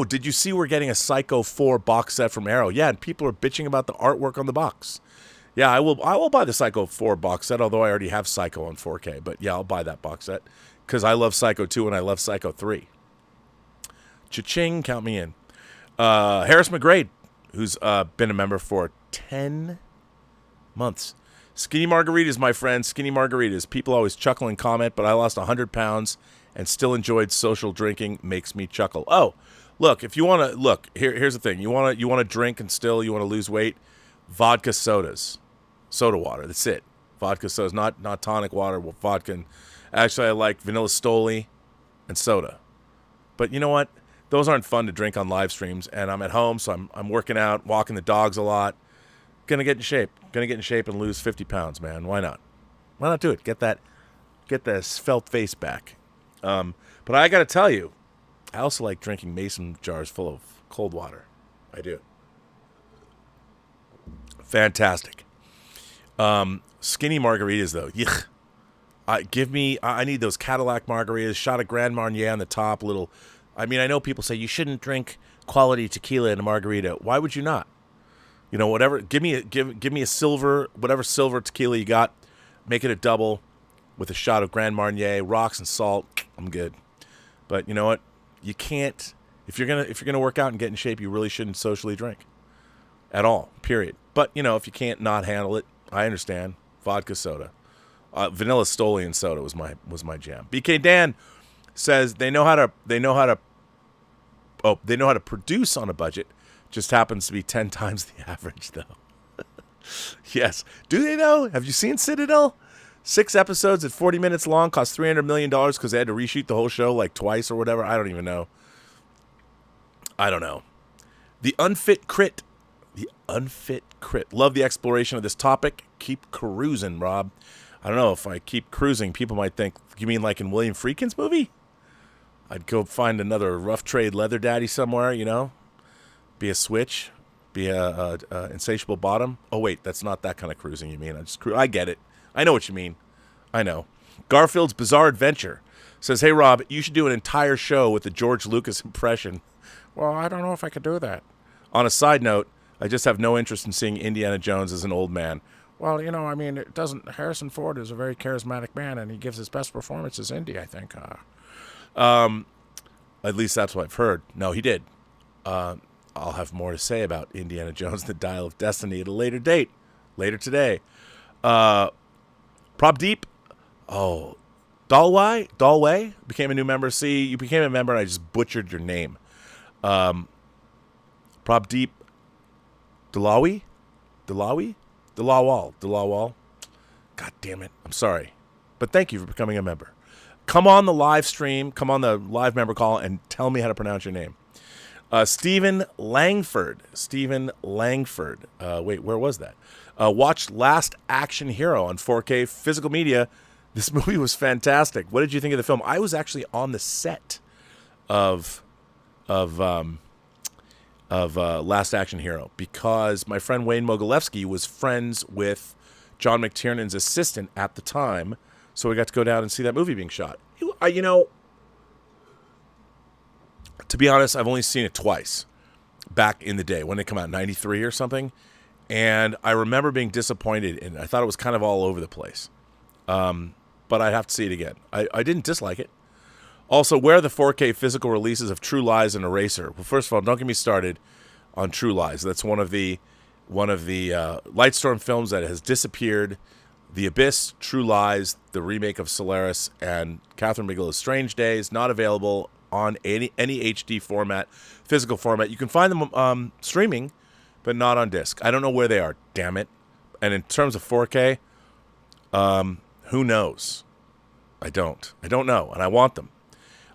S3: Did you see we're getting a Psycho 4 box set from Arrow? Yeah, and people are bitching about the artwork on the box. Yeah, I will buy the Psycho 4 box set, although I already have Psycho on 4K. But yeah, I'll buy that box set because I love Psycho 2 and I love Psycho 3. Cha-ching, count me in. Harris McGrade, who's been a member for 10 months. Skinny margaritas, my friend. Skinny margaritas. People always chuckle and comment, but I lost 100 pounds and still enjoyed social drinking. Makes me chuckle. Oh, look, if you want to look, here's the thing. You want to drink and still you want to lose weight? Vodka sodas, soda water. That's it. Vodka sodas, not tonic water. Vodka. And actually, I like vanilla Stoli and soda. But you know what? Those aren't fun to drink on live streams. And I'm at home, so I'm working out, walking the dogs a lot. Gonna get in shape and lose 50 pounds, man. Why not do it? Get that svelte face back. But I gotta tell you, I also like drinking mason jars full of cold water. I do. Fantastic. Skinny margaritas though. Yuck. I need those Cadillac margaritas, shot of Grand Marnier on the top, little. I mean, I know people say you shouldn't drink quality tequila in a margarita. Why would you not? Whatever. Give me a silver, whatever silver tequila you got. Make it a double with a shot of Grand Marnier, rocks and salt. I'm good. But you know what? You can't. If you're gonna work out and get in shape, you really shouldn't socially drink at all. Period. But if you can't not handle it, I understand. Vodka soda, vanilla Stoli and soda was my jam. BK Dan says they know how to produce on a budget. Just happens to be 10 times the average, though. Yes. Do they, though? Have you seen Citadel? 6 episodes at 40 minutes long, cost $300 million because they had to reshoot the whole show like twice or whatever. I don't even know. I don't know. The Unfit Crit. The Unfit Crit. Love the exploration of this topic. Keep cruising, Rob. I don't know. If I keep cruising, people might think, you mean like in William Friedkin's movie? I'd go find another rough trade leather daddy somewhere, you know? Be a switch. Be a insatiable bottom. Oh, wait. That's not that kind of cruising you mean. I get it. I know what you mean. I know. Garfield's Bizarre Adventure says, hey, Rob, you should do an entire show with the George Lucas impression. Well, I don't know if I could do that. On a side note, I just have no interest in seeing Indiana Jones as an old man. Well, you know, I mean, it doesn't. Harrison Ford is a very charismatic man, and he gives his best performance as Indy, I think. At least that's what I've heard. No, he did. I'll have more to say about Indiana Jones, the Dial of Destiny at a later date. Later today. Prabhdeep. Oh, Dhaliwai became a new member. See, you became a member and I just butchered your name. Prabhdeep Dhaliwai? Dhaliwai? God damn it. I'm sorry. But thank you for becoming a member. Come on the live stream, come on the live member call and tell me how to pronounce your name. Stephen Langford. Wait, where was that? Watched Last Action Hero on 4K physical media. This movie was fantastic. What did you think of the film? I was actually on the set of Last Action Hero because my friend Wayne Mogilevsky was friends with John McTiernan's assistant at the time, so we got to go down and see that movie being shot. You know, to be honest, I've only seen it twice back in the day when it came out, 93 or something. And I remember being disappointed, and I thought it was kind of all over the place. But I'd have to see it again. I didn't dislike it. Also, where are the 4K physical releases of True Lies and Eraser? Well, first of all, don't get me started on True Lies. That's one of the Lightstorm films that has disappeared. The Abyss, True Lies, the remake of Solaris, and Catherine Bigelow's Strange Days, not available on any HD format, physical format. You can find them streaming, but not on disc. I don't know where they are, damn it. And in terms of 4K, who knows? I don't know, and I want them.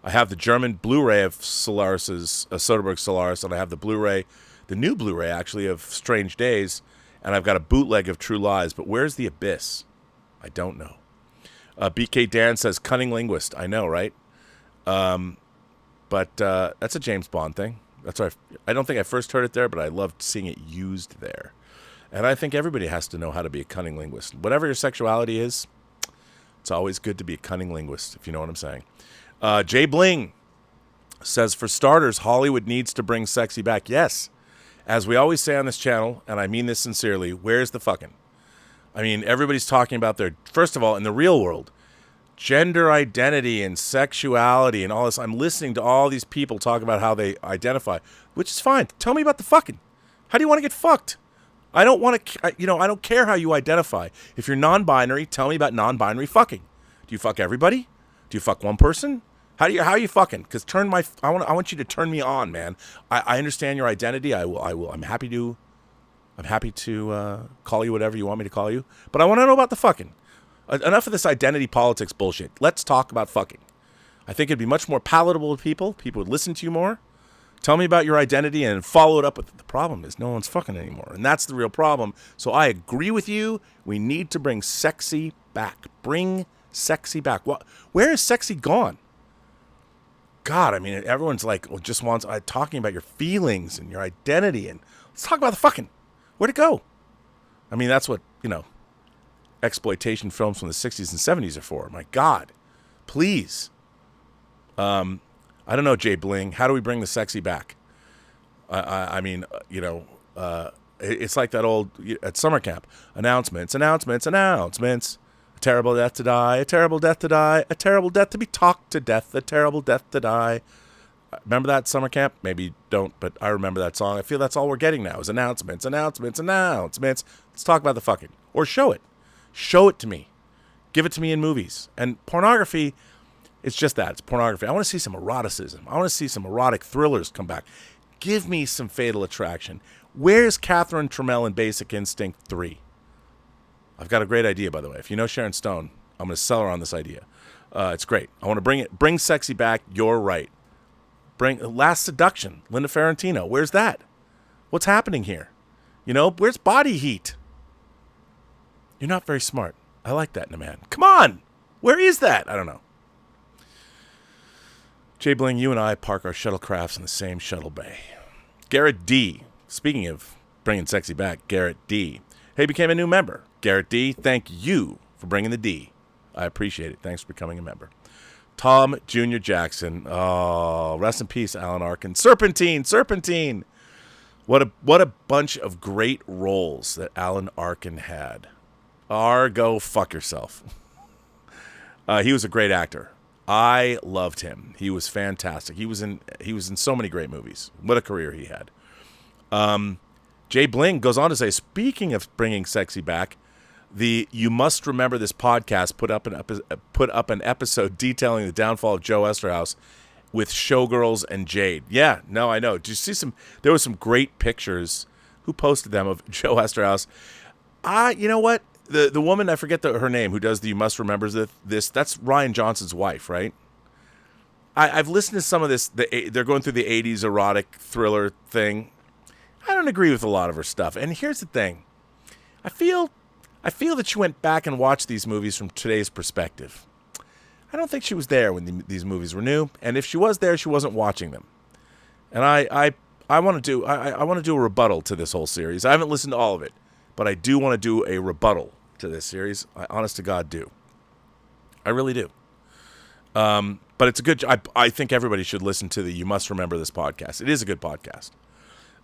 S3: I have the German Blu-ray of Solaris's, Soderbergh's Solaris, and I have the Blu-ray, the new Blu-ray, actually, of Strange Days, and I've got a bootleg of True Lies, but where's the Abyss? I don't know. BK Dan says, Cunning Linguist. I know, right? But that's a James Bond thing. That's why I don't think I first heard it there, but I loved seeing it used there. And I think everybody has to know how to be a cunning linguist. Whatever your sexuality is, it's always good to be a cunning linguist, if you know what I'm saying. Jay Bling says, for starters, Hollywood needs to bring sexy back. Yes. As we always say on this channel, and I mean this sincerely, where's the fucking? I mean, everybody's talking about their, first of all, in the real world, gender identity and sexuality and all this. I'm listening to all these people talk about how they identify, which is fine. Tell me about the fucking. How do you want to get fucked? I don't want to, I don't care how you identify. If you're non-binary, tell me about non-binary fucking. Do you fuck everybody? Do you fuck one person? How are you fucking? Because I want you to turn me on, man. I understand your identity. I'm happy to call you whatever you want me to call you. But I want to know about the fucking. Enough of this identity politics bullshit. Let's talk about fucking. I think it'd be much more palatable to people. People would listen to you more. Tell me about your identity and follow it up with the problem is no one's fucking anymore. And that's the real problem. So I agree with you. We need to bring sexy back. Bring sexy back. Where is sexy gone? God, I mean, everyone's like, just wants talking about your feelings and your identity. And let's talk about the fucking. Where'd it go? I mean, that's what, exploitation films from the 60s and 70s are for. My God. Please. I don't know, Jay Bling. How do we bring the sexy back? I mean, it's like that old, at summer camp. Announcements. A terrible death to die, a terrible death to die, a terrible death to be talked to death, a terrible death to die. Remember that summer camp? Maybe you don't, but I remember that song. I feel that's all we're getting now is announcements. Let's talk about the fucking. Or show it. Show it to me. Give it to me in movies. And pornography, it's just that. It's pornography. I want to see some eroticism. I want to see some erotic thrillers come back. Give me some Fatal Attraction. Where's Catherine Trammell in Basic Instinct 3? I've got a great idea, by the way. If you know Sharon Stone, I'm going to sell her on this idea. It's great. I want to bring sexy back. You're right. Bring Last Seduction, Linda Ferrantino. Where's that? What's happening here? You know, where's Body Heat? You're not very smart. I like that in a man. Come on. Where is that? I don't know. Jay Bling, you and I park our shuttlecrafts in the same shuttle bay. Garrett D. Speaking of bringing sexy back, Garrett D. Hey, became a new member. Garrett D., thank you for bringing the D. I appreciate it. Thanks for becoming a member. Tom Jr. Jackson. Oh, rest in peace, Alan Arkin. Serpentine. What a bunch of great roles that Alan Arkin had. Go fuck yourself. He was a great actor. I loved him. He was fantastic. He was in so many great movies. What a career he had. Jay Bling goes on to say, speaking of bringing sexy back, the You Must Remember This podcast put up an episode detailing the downfall of Joe Esterhaus with Showgirls and Jade. Yeah, no, I know. Did you see there were some great pictures. Who posted them of Joe Esterhaus? You know what? The woman, I forget her name, who does the You Must Remember This, that's Ryan Johnson's wife, right? I've listened to some of this. They're going through the 80s erotic thriller thing. I don't agree with a lot of her stuff. And here's the thing. I feel that she went back and watched these movies from today's perspective. I don't think she was there when these movies were new. And if she was there, she wasn't watching them. And I want to do a rebuttal to this whole series. I haven't listened to all of it, but I do want to do a rebuttal to this series. I honest to God do. I really do. But it's a good. I think everybody should listen to the You Must Remember This podcast. It is a good podcast.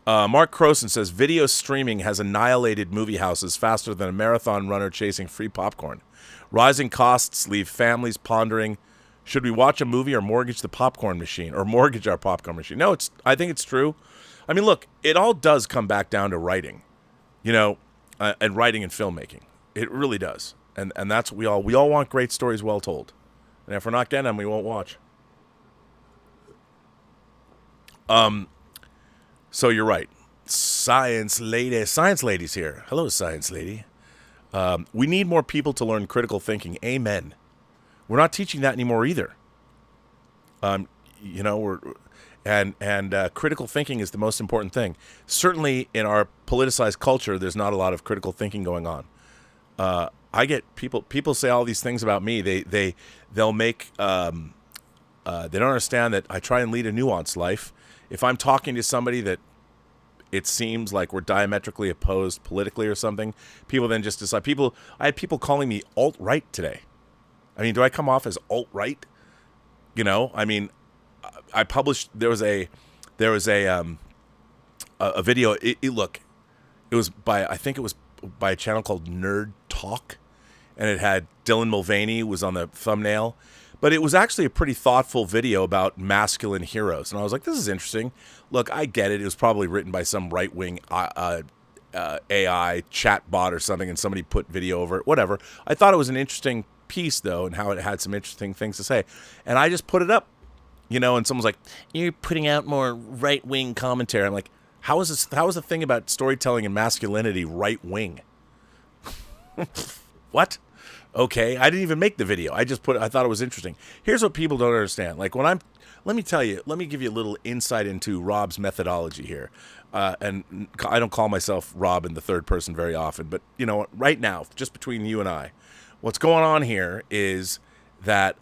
S3: Mark Croson says, video streaming has annihilated movie houses faster than a marathon runner chasing free popcorn. Rising costs leave families pondering, should we watch a movie or mortgage the popcorn machine, or mortgage our popcorn machine? No, I think it's true. I mean, look, it all does come back down to writing, and writing and filmmaking. It really does. And that's what we all want great stories well told. And if we're not getting them, we won't watch. So you're right. Science lady's here. Hello, science lady. We need more people to learn critical thinking. Amen. We're not teaching that anymore either. Critical thinking is the most important thing. Certainly in our politicized culture, there's not a lot of critical thinking going on. I get people say all these things about me. They'll make they don't understand that I try and lead a nuanced life. If I'm talking to somebody that it seems like we're diametrically opposed politically or something, people then just decide. I had people calling me alt-right today. I mean, do I come off as alt-right? I mean, I published. There was a video. Look, it was by a channel called Nerd Talk, and it had Dylan Mulvaney was on the thumbnail. But it was actually a pretty thoughtful video about masculine heroes. And I was like, this is interesting. Look, I get it. It was probably written by some right-wing AI chatbot or something, and somebody put video over it, whatever. I thought it was an interesting piece, though, and how it had some interesting things to say. And I just put it up, and someone's like, you're putting out more right-wing commentary. I'm like, how is the thing about storytelling and masculinity right-wing? What? Okay, I didn't even make the video. I thought it was interesting. Here's what people don't understand. Like let me give you a little insight into Rob's methodology here. And I don't call myself Rob in the third person very often, but right now, just between you and I, what's going on here is that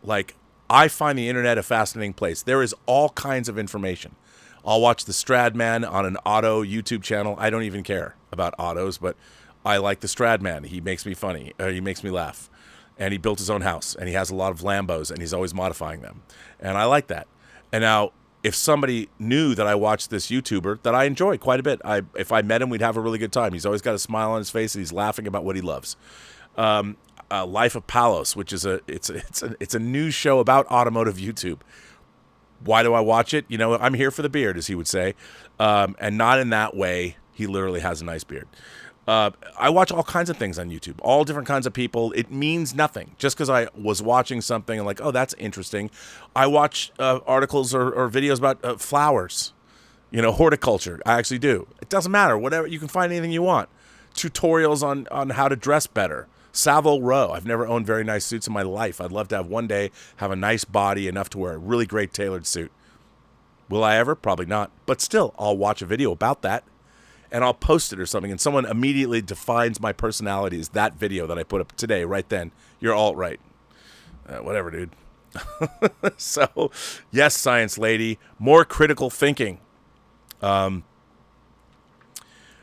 S3: I find the internet a fascinating place. There is all kinds of information. I'll watch the Stradman on an auto YouTube channel. I don't even care about autos, but I like the Stradman. He makes me funny. He makes me laugh. And he built his own house, and he has a lot of Lambos, and he's always modifying them. And I like that. And now, if somebody knew that I watched this YouTuber that I enjoy quite a bit, if I met him, we'd have a really good time. He's always got a smile on his face, and he's laughing about what he loves. Life of Palos, which is it's a news show about automotive YouTube. Why do I watch it? I'm here for the beard, as he would say, and not in that way. He literally has a nice beard. I watch all kinds of things on YouTube, all different kinds of people. It means nothing. Just because I was watching something and oh, that's interesting. I watch articles or videos about flowers, Horticulture. I actually do. It doesn't matter. Whatever. You can find anything you want. Tutorials on how to dress better. Savile Row. I've never owned very nice suits in my life. I'd love to have one day have a nice body enough to wear a really great tailored suit. Will I ever? Probably not. But still, I'll watch a video about that and I'll post it or something. And someone immediately defines my personality as that video that I put up today, right then. You're alt-right. Whatever, dude. So, yes, science lady. More critical thinking.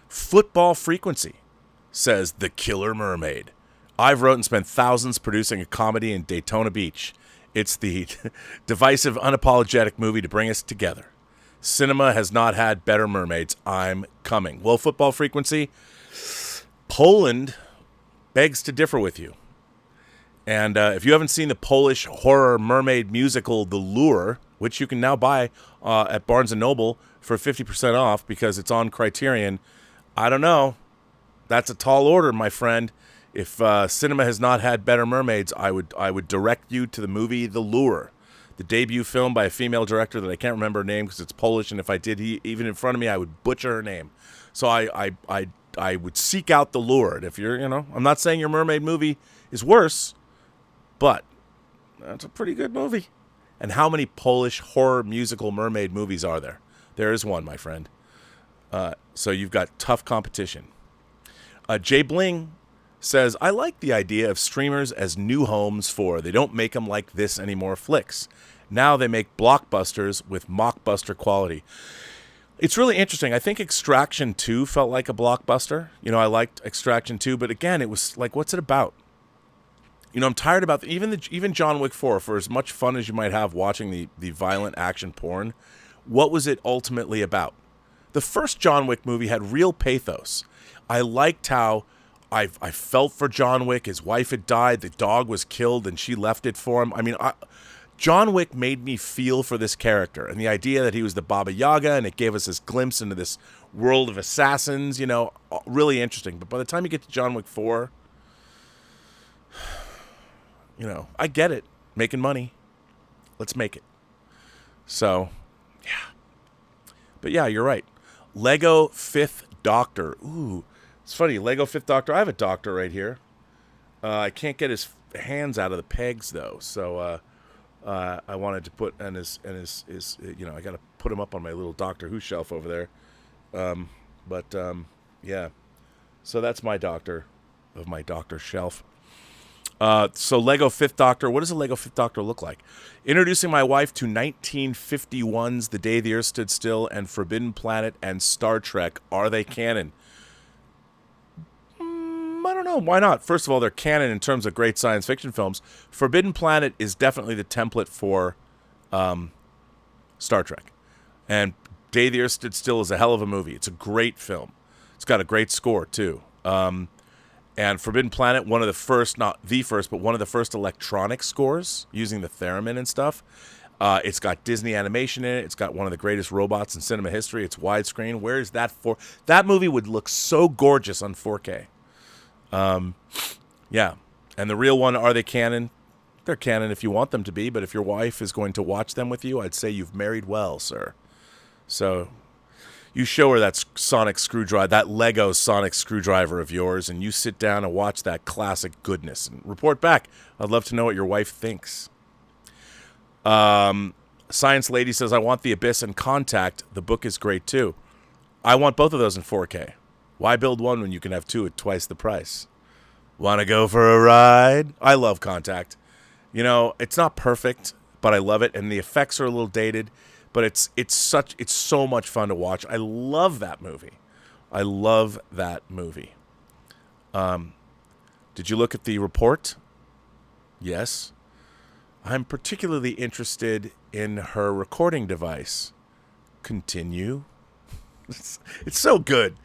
S3: Football Frequency says The Killer Mermaid. I've wrote and spent thousands producing a comedy in Daytona Beach. It's the divisive, unapologetic movie to bring us together. Cinema has not had better mermaids. I'm coming. Well, Football Frequency, Poland begs to differ with you. And if you haven't seen the Polish horror mermaid musical, The Lure, which you can now buy at Barnes & Noble for 50% off because it's on Criterion, I don't know. That's a tall order, my friend. If cinema has not had better mermaids, I would direct you to the movie The Lure, the debut film by a female director that I can't remember her name because it's Polish, and if I did, even in front of me, I would butcher her name. So I would seek out The Lure. And if you're, I'm not saying your mermaid movie is worse, but that's a pretty good movie. And how many Polish horror musical mermaid movies are there? There is one, my friend. So you've got tough competition. Jay Bling says, I like the idea of streamers as new homes for they don't make them like this anymore flicks. Now they make blockbusters with mockbuster quality. It's really interesting. I think Extraction 2 felt like a blockbuster. I liked Extraction 2, but again, it was like, what's it about? I'm tired about even John Wick 4, for as much fun as you might have watching the violent action porn, what was it ultimately about? The first John Wick movie had real pathos. I liked how I felt for John Wick. His wife had died. The dog was killed, and she left it for him. I mean, John Wick made me feel for this character. And the idea that he was the Baba Yaga, and it gave us this glimpse into this world of assassins, really interesting. But by the time you get to John Wick 4, I get it. Making money. Let's make it. So, yeah. But yeah, you're right. Lego Fifth Doctor. Ooh. It's funny, Lego Fifth Doctor. I have a doctor right here. I can't get his hands out of the pegs though, so I wanted to put and his I got to put him up on my little Doctor Who shelf over there. Yeah. So that's my doctor of my doctor shelf. So Lego Fifth Doctor. What does a Lego Fifth Doctor look like? Introducing my wife to 1951's The Day the Earth Stood Still and Forbidden Planet and Star Trek. Are they canon? I don't know. Why not? First of all, they're canon in terms of great science fiction films. Forbidden Planet is definitely the template for Star Trek. And Day the Earth Stood Still is a hell of a movie. It's a great film. It's got a great score, too. And Forbidden Planet, one of the first, not the first, but one of the first electronic scores using the theremin and stuff. It's got Disney animation in it. It's got one of the greatest robots in cinema history. It's widescreen. Where is that for? That movie would look so gorgeous on 4K. Yeah. And the real one, are they canon? They're canon if you want them to be, but if your wife is going to watch them with you, I'd say you've married well, sir. So you show her that sonic screwdriver, that Lego sonic screwdriver of yours, and you sit down and watch that classic goodness and report back. I'd love to know what your wife thinks. Science Lady says, I want The Abyss and Contact. The book is great, too. I want both of those in 4K. Why build one when you can have two at twice the price? Want to go for a ride? I love Contact. It's not perfect, but I love it, and the effects are a little dated, but it's so much fun to watch. I love that movie. Did you look at the report? Yes. I'm particularly interested in her recording device. Continue. It's so good.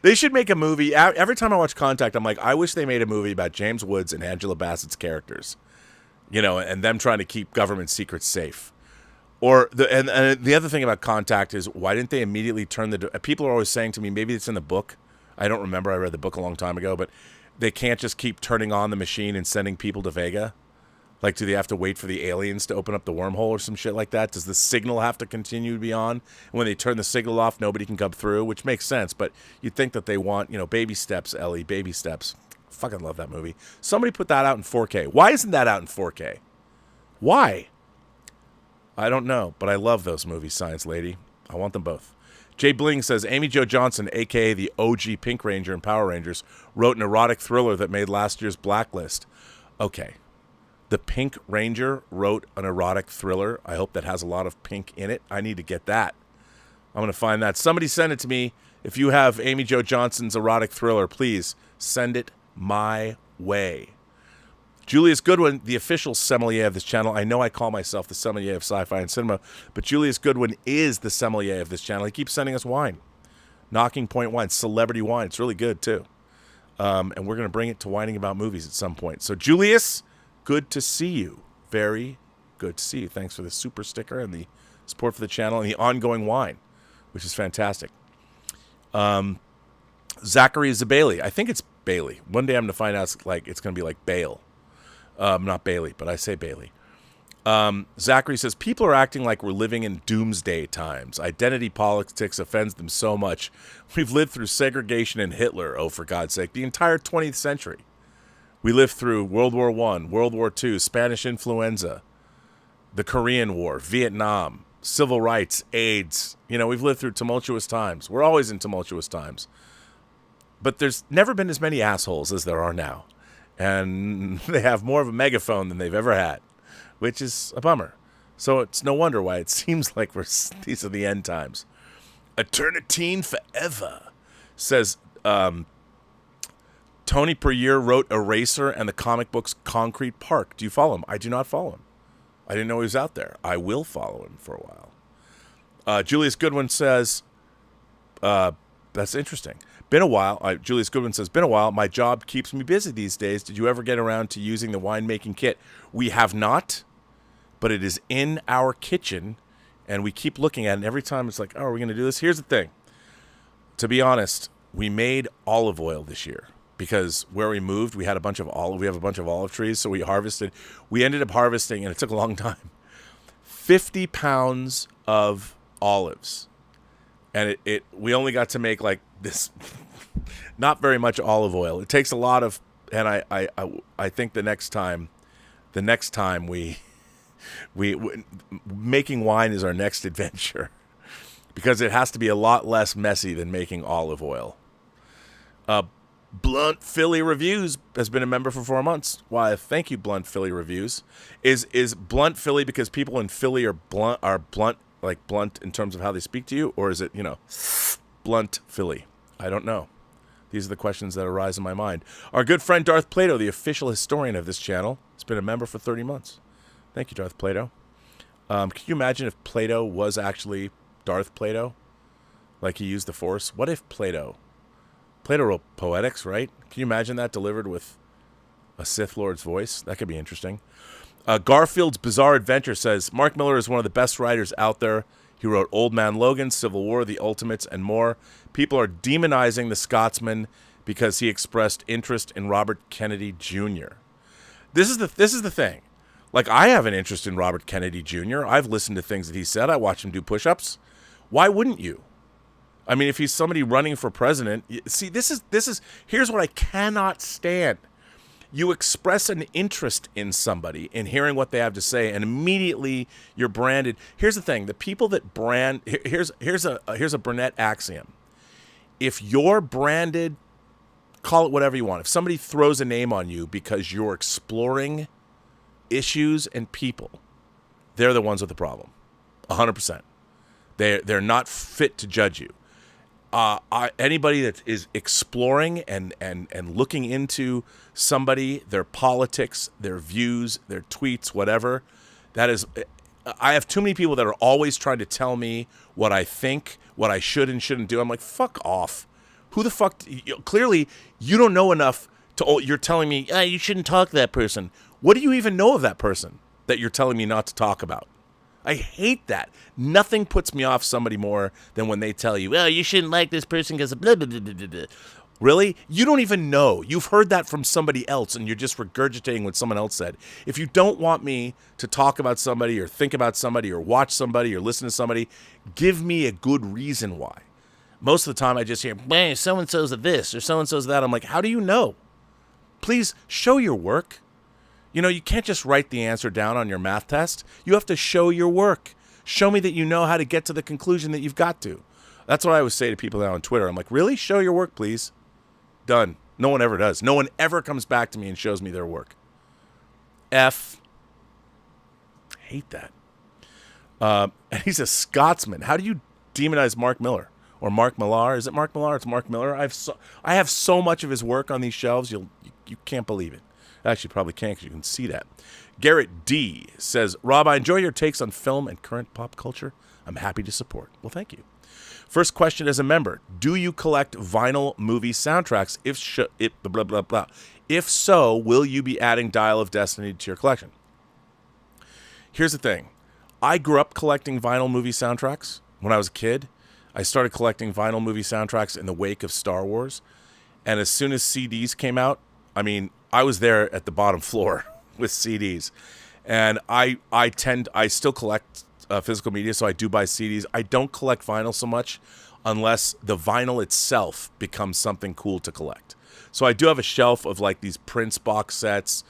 S3: They should make a movie. Every time I watch Contact, I'm like, I wish they made a movie about James Woods and Angela Bassett's characters, and them trying to keep government secrets safe. And the other thing about Contact is, why didn't they immediately turn people are always saying to me, maybe it's in the book. I don't remember. I read the book a long time ago, but they can't just keep turning on the machine and sending people to Vega. Like, do they have to wait for the aliens to open up the wormhole or some shit like that? Does the signal have to continue to be on? And when they turn the signal off, nobody can come through, which makes sense. But you'd think that they want, baby steps, Ellie, baby steps. Fucking love that movie. Somebody put that out in 4K. Why isn't that out in 4K? Why? I don't know, but I love those movies, Science Lady. I want them both. Jay Bling says, Amy Jo Johnson, a.k.a. the OG Pink Ranger in Power Rangers, wrote an erotic thriller that made last year's Blacklist. Okay. The Pink Ranger wrote an erotic thriller. I hope that has a lot of pink in it. I need to get that. I'm going to find that. Somebody send it to me. If you have Amy Jo Johnson's erotic thriller, please send it my way. Julius Goodwin, the official sommelier of this channel. I know I call myself the sommelier of sci-fi and cinema, but Julius Goodwin is the sommelier of this channel. He keeps sending us wine. Knocking Point Wine, celebrity wine. It's really good, too. And we're going to bring it to whining about movies at some point. So, Julius, good to see you. Very good to see you. Thanks for the super sticker and the support for the channel and the ongoing wine, which is fantastic. Zachary Zabailey. I think it's Bailey. One day I'm going to find out it's going to be like Bale. Not Bailey, but I say Bailey. Zachary says, people are acting like we're living in doomsday times. Identity politics offends them so much. We've lived through segregation and Hitler, oh, for God's sake, the entire 20th century. We lived through World War I, World War II, Spanish influenza, the Korean War, Vietnam, civil rights, AIDS. We've lived through tumultuous times. We're always in tumultuous times. But there's never been as many assholes as there are now. And they have more of a megaphone than they've ever had, which is a bummer. So it's no wonder why it seems like these are the end times. Eternitine forever, says Tony Perrier wrote Eraser and the comic books Concrete Park. Do you follow him? I do not follow him. I didn't know he was out there. I will follow him for a while. Julius Goodwin says, that's interesting. Been a while. Julius Goodwin says, been a while. My job keeps me busy these days. Did you ever get around to using the winemaking kit? We have not, but it is in our kitchen, and we keep looking at it. And every time it's like, oh, are we going to do this? Here's the thing. To be honest, we made olive oil this year because where we moved, we have a bunch of olive trees, so we ended up harvesting, and it took a long time, 50 pounds of olives. And we only got to make like this, not very much olive oil. It takes a lot of, and I think the next time we making wine is our next adventure, because it has to be a lot less messy than making olive oil. Blunt Philly Reviews has been a member for 4 months. Why? Thank you, Blunt Philly Reviews. Is Blunt Philly because people in Philly are blunt? Like blunt in terms of how they speak to you, or is it, Blunt Philly? I don't know. These are the questions that arise in my mind. Our good friend Darth Plato, the official historian of this channel, has been a member for 30 months. Thank you, Darth Plato. Can you imagine if Plato was actually Darth Plato? Like he used the Force? What if Plato wrote Poetics, right? Can you imagine that delivered with a Sith Lord's voice? That could be interesting. Garfield's Bizarre Adventure says, Mark Millar is one of the best writers out there. He wrote Old Man Logan, Civil War, The Ultimates, and more. People are demonizing the Scotsman because he expressed interest in Robert Kennedy Jr. This is the thing. Like, I have an interest in Robert Kennedy Jr. I've listened to things that he said. I watch him do push-ups. Why wouldn't you? I mean, if he's somebody running for president, see, here's what I cannot stand. You express an interest in somebody in hearing what they have to say, and immediately you're branded. Here's the thing: the people that brand here's a Burnett axiom. If you're branded, call it whatever you want. If somebody throws a name on you because you're exploring issues and people, they're the ones with the problem. 100%. They're not fit to judge you. Anybody that is exploring and looking into somebody, their politics, their views, their tweets, whatever, that is, I have too many people that are always trying to tell me what I think, what I should and shouldn't do. I'm like, fuck off. Who the fuck? Clearly, you don't know enough you're telling me, you shouldn't talk to that person. What do you even know of that person that you're telling me not to talk about? I hate that. Nothing puts me off somebody more than when they tell you, you shouldn't like this person because of blah, blah, blah, blah, blah. Really? You don't even know. You've heard that from somebody else, and you're just regurgitating what someone else said. If you don't want me to talk about somebody or think about somebody or watch somebody or listen to somebody, give me a good reason why. Most of the time I just hear, man, so-and-so's of this or so-and-so's of that. I'm like, how do you know? Please show your work. You know, you can't just write the answer down on your math test. You have to show your work. Show me that you know how to get to the conclusion that you've got to. That's what I always say to people now on Twitter. I'm like, really? Show your work, please. Done. No one ever does. No one ever comes back to me and shows me their work. F. Hate that. And he's a Scotsman. How do you demonize Mark Miller? Or Mark Millar? Is it Mark Millar? It's Mark Miller. I have so much of his work on these shelves, you can't believe it. Actually, probably can't because you can see that. Garrett D. says, Rob, I enjoy your takes on film and current pop culture. I'm happy to support. Well, thank you. First question as a member, do you collect vinyl movie soundtracks? If so, will you be adding Dial of Destiny to your collection? Here's the thing. I grew up collecting vinyl movie soundtracks when I was a kid. I started collecting vinyl movie soundtracks in the wake of Star Wars. And as soon as CDs came out, I mean, I was there at the bottom floor with CDs. And I still collect physical media, so I do buy CDs. I don't collect vinyl so much unless the vinyl itself becomes something cool to collect. So I do have a shelf of like these Prince box sets.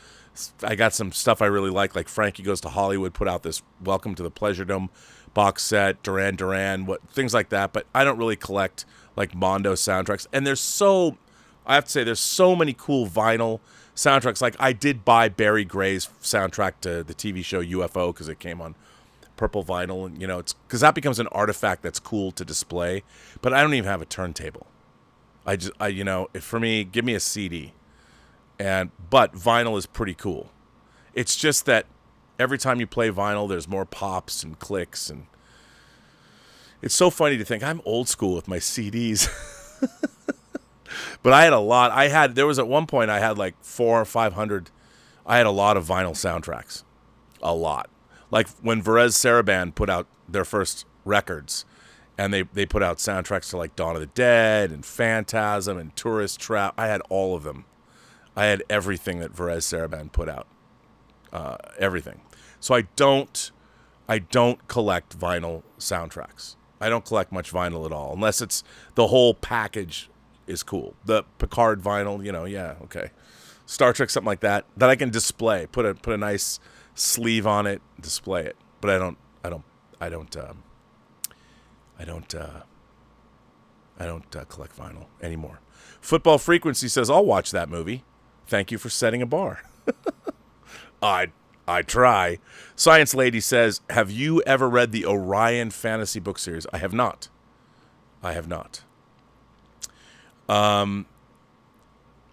S3: I got some stuff I really like Frankie Goes to Hollywood put out this Welcome to the Pleasure Dome box set, Duran Duran, things like that. But I don't really collect like Mondo soundtracks. And I have to say, there's so many cool vinyl soundtracks. Like I did buy Barry Gray's soundtrack to the TV show UFO because it came on purple vinyl, and it's because that becomes an artifact that's cool to display. But I don't even have a turntable. For me, give me a CD. But vinyl is pretty cool. It's just that every time you play vinyl, there's more pops and clicks, and it's so funny to think I'm old school with my CDs. But I had a lot. There was at one point I had like 400 or 500. I had a lot of vinyl soundtracks, a lot. Like when Varese Sarabande put out their first records, and they put out soundtracks to like Dawn of the Dead and Phantasm and Tourist Trap. I had all of them. I had everything that Varese Sarabande put out, everything. So I don't collect vinyl soundtracks. I don't collect much vinyl at all, unless it's the whole package is cool. The Picard vinyl, yeah, okay. Star Trek, something like that I can display. Put a nice sleeve on it, display it. But I don't collect vinyl anymore. Football Frequency says, I'll watch that movie. Thank you for setting a bar. I try. Science Lady says, have you ever read the Orion fantasy book series? I have not. I have not. I'll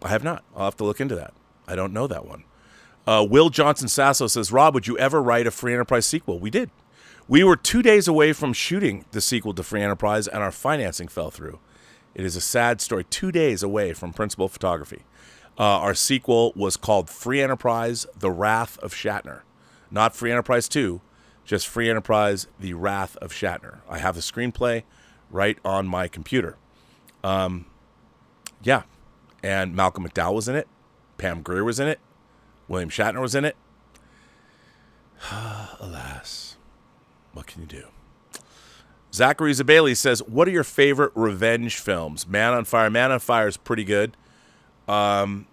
S3: have to look into that. I don't know that one. Will Johnson-Sasso says, Rob, would you ever write a Free Enterprise sequel? We did. We were 2 days away from shooting the sequel to Free Enterprise, and our financing fell through. It is a sad story. 2 days away from principal photography. Our sequel was called Free Enterprise, The Wrath of Shatner. Not Free Enterprise 2, just Free Enterprise, The Wrath of Shatner. I have the screenplay right on my computer. Yeah. And Malcolm McDowell was in it. Pam Grier was in it. William Shatner was in it. Alas. What can you do? Zachary Zabailey says, what are your favorite revenge films? Man on Fire. Man on Fire is pretty good. My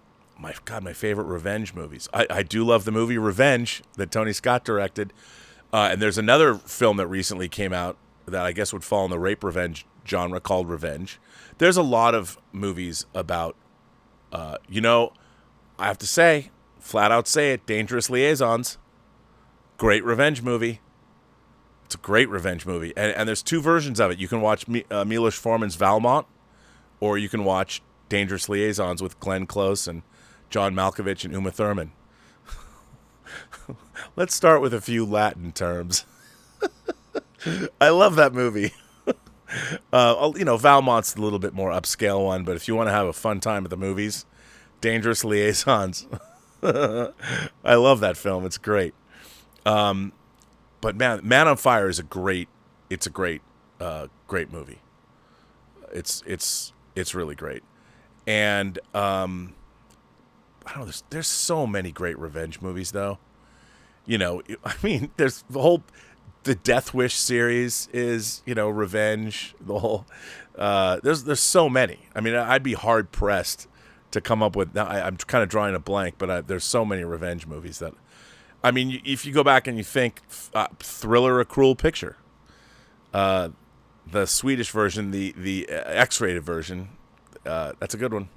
S3: favorite revenge movies. I do love the movie Revenge that Tony Scott directed. And there's another film that recently came out that I guess would fall in the rape revenge genre called Revenge. There's a lot of movies about, I have to say, flat out say it, Dangerous Liaisons. Great revenge movie. It's a great revenge movie. And there's two versions of it. You can watch Milos Forman's Valmont, or you can watch Dangerous Liaisons with Glenn Close and John Malkovich and Uma Thurman. Let's start with a few Latin terms. I love that movie. Valmont's a little bit more upscale one, but if you want to have a fun time at the movies, Dangerous Liaisons. I love that film. It's great. But Man on Fire is a great movie. It's really great. And I don't know. There's so many great revenge movies, though. You know, I mean, there's the Death Wish series is, you know, revenge. The whole there's so many. I mean, I'd be hard pressed to come up with. I'm kind of drawing a blank, but there's so many revenge movies that. I mean, if you go back and you think Thriller: A Cruel Picture, the Swedish version, the X-rated version, that's a good one.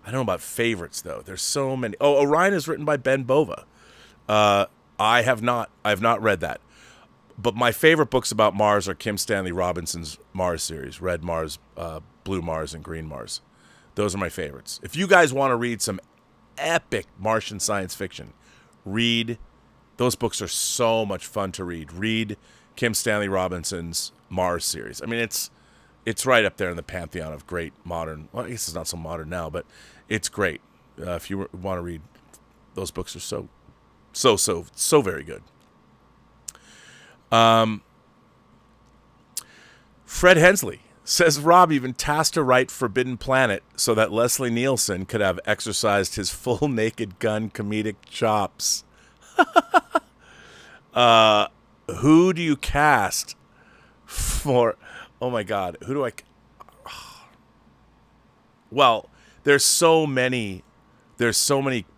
S3: I don't know about favorites though. There's so many. Oh, Orion is written by Ben Bova. I have not read that. But my favorite books about Mars are Kim Stanley Robinson's Mars series, Red Mars, Blue Mars, and Green Mars. Those are my favorites. If you guys want to read some epic Martian science fiction, read. Those books are so much fun to read. Read Kim Stanley Robinson's Mars series. I mean, it's right up there in the pantheon of great modern. Well, I guess it's not so modern now, but it's great. If you want to read, those books are so very good. Fred Hensley says Rob even tasked to write Forbidden Planet so that Leslie Nielsen could have exercised his full Naked Gun comedic chops. Who do you cast for? Oh my God, who do I? Well, there's so many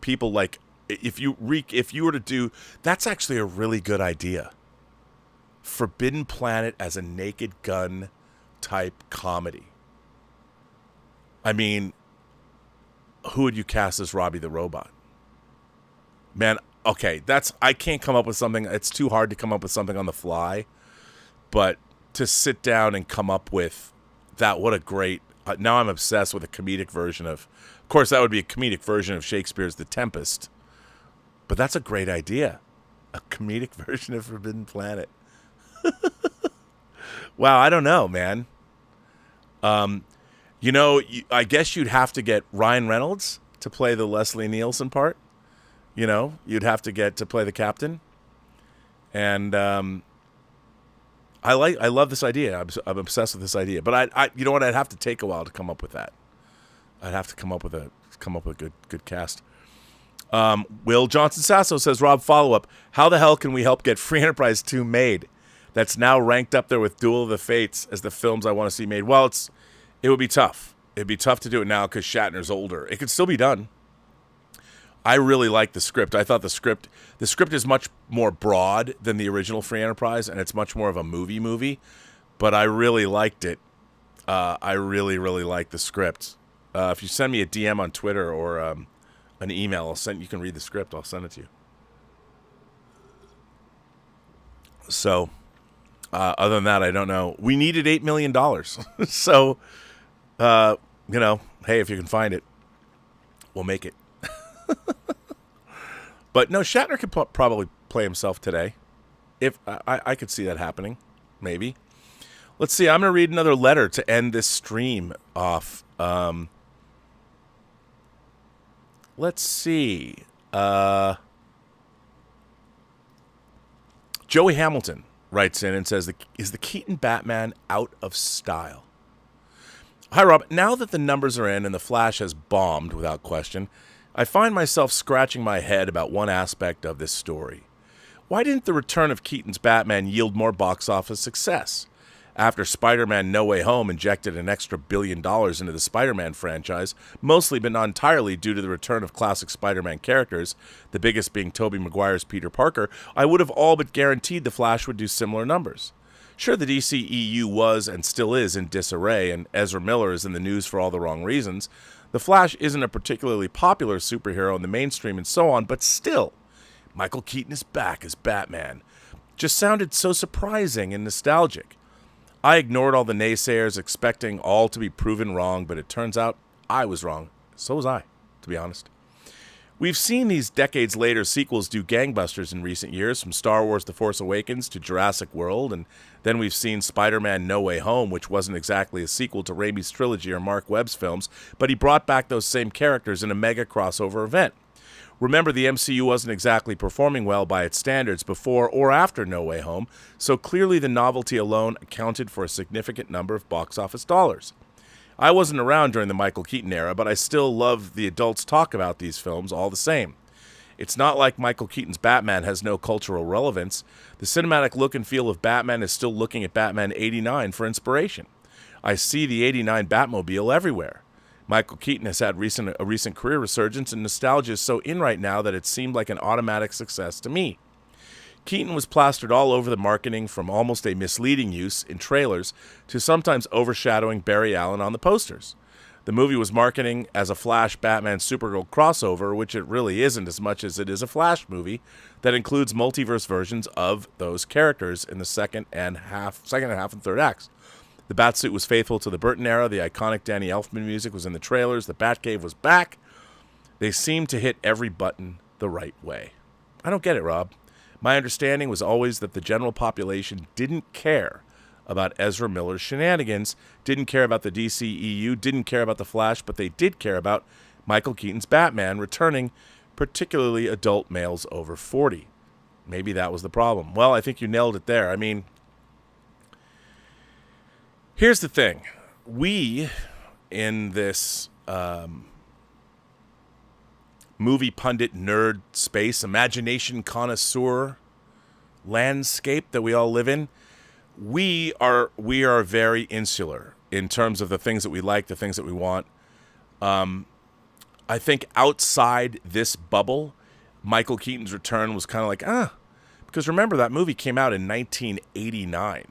S3: people. Like if you were to do, that's actually a really good idea. Forbidden Planet as a Naked Gun type comedy. I mean, who would you cast as Robbie the Robot? Man, okay, I can't come up with something. It's too hard to come up with something on the fly. But to sit down and come up with that, what a great... now I'm obsessed with a comedic version of course, that would be a comedic version of Shakespeare's The Tempest. But that's a great idea. A comedic version of Forbidden Planet. Wow, I don't know, man. You know, I guess you'd have to get Ryan Reynolds to play the Leslie Nielsen part. You know, you'd have to get to play the captain. And I love this idea. I'm obsessed with this idea. But I you know what? I'd have to take a while to come up with that. I'd have to come up with a good cast. Will Johnson-Sasso says, Rob, follow up. How the hell can we help get Free Enterprise 2 made? That's now ranked up there with Duel of the Fates as the films I want to see made. Well, it would be tough. It'd be tough to do it now because Shatner's older. It could still be done. I really like the script. I thought the script is much more broad than the original Free Enterprise, and it's much more of a movie. But I really liked it. I really liked the script. If you send me a DM on Twitter or an email, you can read the script. I'll send it to you. So, other than that, I don't know. We needed $8 million. So, you know, hey, if you can find it, we'll make it. But no, Shatner could probably play himself today. If I could see that happening, maybe. Let's see. I'm going to read another letter to end this stream off. Let's see. Joey Hamilton writes in and says, is the Keaton Batman out of style? Hi, Rob. Now that the numbers are in and The Flash has bombed without question, I find myself scratching my head about one aspect of this story. Why didn't the return of Keaton's Batman yield more box office success? After Spider-Man No Way Home injected an extra $1 billion into the Spider-Man franchise, mostly but not entirely due to the return of classic Spider-Man characters, the biggest being Tobey Maguire's Peter Parker, I would have all but guaranteed The Flash would do similar numbers. Sure, the DCEU was and still is in disarray, and Ezra Miller is in the news for all the wrong reasons. The Flash isn't a particularly popular superhero in the mainstream and so on, but still, Michael Keaton is back as Batman. Just sounded so surprising and nostalgic. I ignored all the naysayers, expecting all to be proven wrong, but it turns out I was wrong. So was I, to be honest. We've seen these decades later sequels do gangbusters in recent years, from Star Wars The Force Awakens to Jurassic World, and then we've seen Spider-Man No Way Home, which wasn't exactly a sequel to Raimi's trilogy or Mark Webb's films, but he brought back those same characters in a mega crossover event. Remember, the MCU wasn't exactly performing well by its standards before or after No Way Home, so clearly the novelty alone accounted for a significant number of box office dollars. I wasn't around during the Michael Keaton era, but I still love the adults talk about these films all the same. It's not like Michael Keaton's Batman has no cultural relevance. The cinematic look and feel of Batman is still looking at Batman 89 for inspiration. I see the 89 Batmobile everywhere. Michael Keaton has had a recent career resurgence, and nostalgia is so in right now that it seemed like an automatic success to me. Keaton was plastered all over the marketing, from almost a misleading use in trailers to sometimes overshadowing Barry Allen on the posters. The movie was marketing as a Flash Batman Supergirl crossover, which it really isn't as much as it is a Flash movie that includes multiverse versions of those characters in the second and half and third acts. The Batsuit was faithful to the Burton era. The iconic Danny Elfman music was in the trailers. The Batcave was back. They seemed to hit every button the right way. I don't get it, Rob. My understanding was always that the general population didn't care about Ezra Miller's shenanigans, didn't care about the DCEU, didn't care about the Flash, but they did care about Michael Keaton's Batman returning, particularly adult males over 40. Maybe that was the problem. Well, I think you nailed it there. I mean, here's the thing. We, in this movie pundit nerd space, imagination connoisseur landscape that we all live in, we are very insular in terms of the things that we like, the things that we want. I think outside this bubble, Michael Keaton's return was kind of like, because remember, that movie came out in 1989.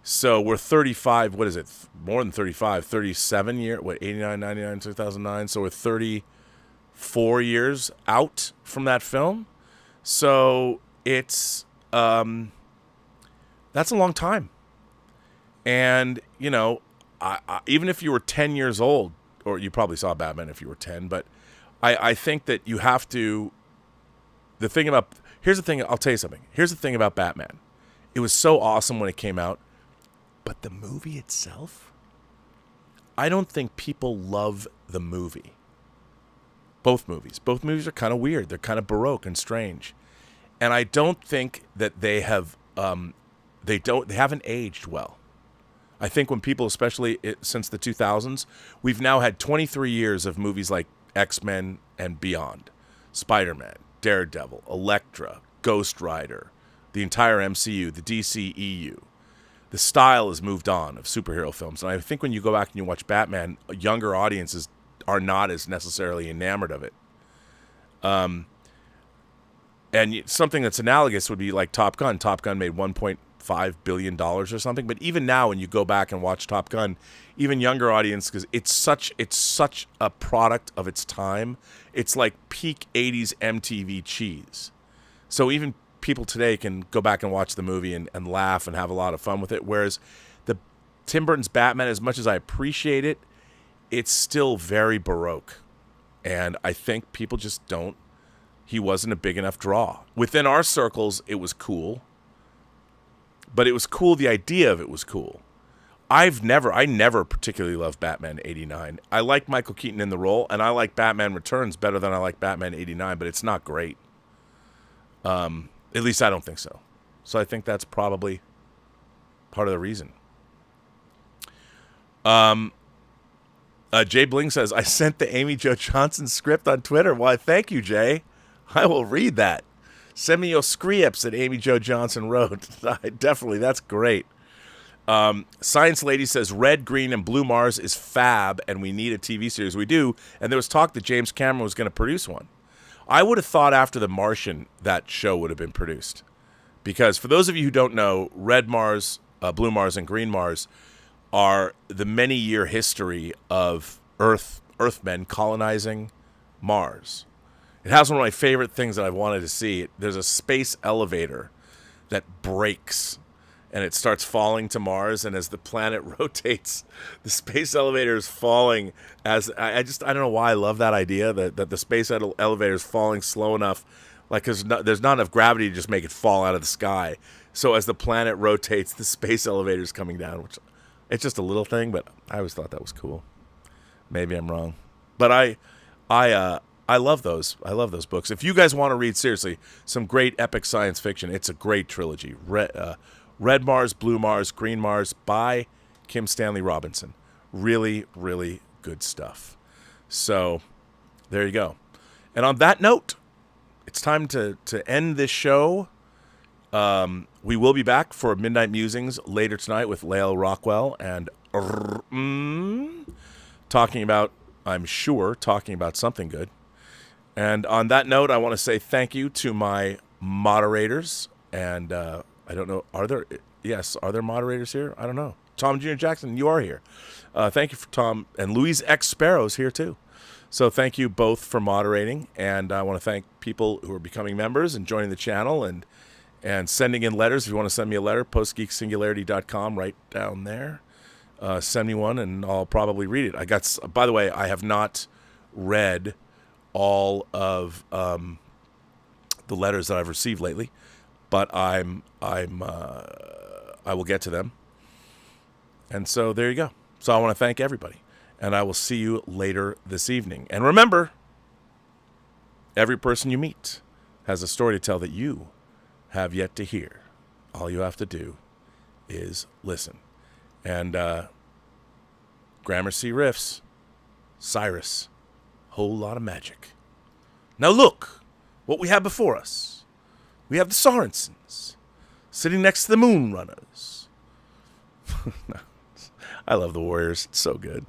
S3: So we're 35, what is it? More than 35, 37 years, 89, 99, 2009. So we're 34 years out from that film. So it's, that's a long time. And, you know, even if you were 10 years old, or you probably saw Batman if you were 10, but I think that you have to, here's the thing, I'll tell you something. Here's the thing about Batman. It was so awesome when it came out, but the movie itself, I don't think people love the movie. Both movies are kind of weird. They're kind of baroque and strange. And I don't think that they have, they haven't aged well. I think when people, especially since the 2000s, we've now had 23 years of movies like X-Men and beyond, Spider-Man, Daredevil, Elektra, Ghost Rider, the entire MCU, the DCEU. The style has moved on of superhero films. And I think when you go back and you watch Batman, younger audiences are not as necessarily enamored of it. And something that's analogous would be like Top Gun. Top Gun made $1.5 billion or something. But even now, when you go back and watch Top Gun, even younger audience, because it's such a product of its time. It's like peak 80s MTV cheese. So even people today can go back and watch the movie and laugh and have a lot of fun with it. Whereas Tim Burton's Batman, as much as I appreciate it, it's still very baroque. And I think people just he wasn't a big enough draw. Within our circles, it was cool. But it was cool, the idea of it was cool. I never particularly loved Batman 89. I like Michael Keaton in the role, and I like Batman Returns better than I like Batman 89, but it's not great. At least I don't think so. So I think that's probably part of the reason. Jay Bling says, I sent the Amy Jo Johnson script on Twitter. Why, thank you, Jay. I will read that. Send me your scripts that Amy Jo Johnson wrote. Definitely, that's great. Science Lady says, Red, Green, and Blue Mars is fab, and we need a TV series. We do, and there was talk that James Cameron was going to produce one. I would have thought after The Martian that show would have been produced. Because for those of you who don't know, Red Mars, Blue Mars, and Green Mars are the many-year history of Earthmen colonizing Mars. It has one of my favorite things that I've wanted to see. There's a space elevator that breaks, and it starts falling to Mars, and as the planet rotates, the space elevator is falling. As I don't know why I love that idea, that the space elevator is falling slow enough, like there's not enough gravity to just make it fall out of the sky. So as the planet rotates, the space elevator is coming down, which it's just a little thing, but I always thought that was cool. Maybe I'm wrong, but I love those. I love those books. If you guys want to read, seriously, some great epic science fiction, it's a great trilogy. Red Mars, Blue Mars, Green Mars by Kim Stanley Robinson. Really, really good stuff. So there you go. And on that note, it's time to end this show. We will be back for Midnight Musings later tonight with Lael Rockwell and talking about something good. And on that note, I want to say thank you to my moderators. And I don't know, are there moderators here? I don't know. Tom Jr. Jackson, you are here. Thank you for Tom. And Louise X. Sparrow's here too. So thank you both for moderating. And I want to thank people who are becoming members and joining the channel and sending in letters. If you want to send me a letter, postgeeksingularity.com right down there. Send me one and I'll probably read it. By the way, I have not read all of the letters that I've received lately, but I will get to them. And so there you go. So I want to thank everybody, and I will see you later this evening. And remember, every person you meet has a story to tell that you have yet to hear. All you have to do is listen. And Gramercy riffs, Cyrus, whole lot of magic. Now look what we have before us. We have the Sorensens sitting next to the Moonrunners. I love the Warriors. It's so good.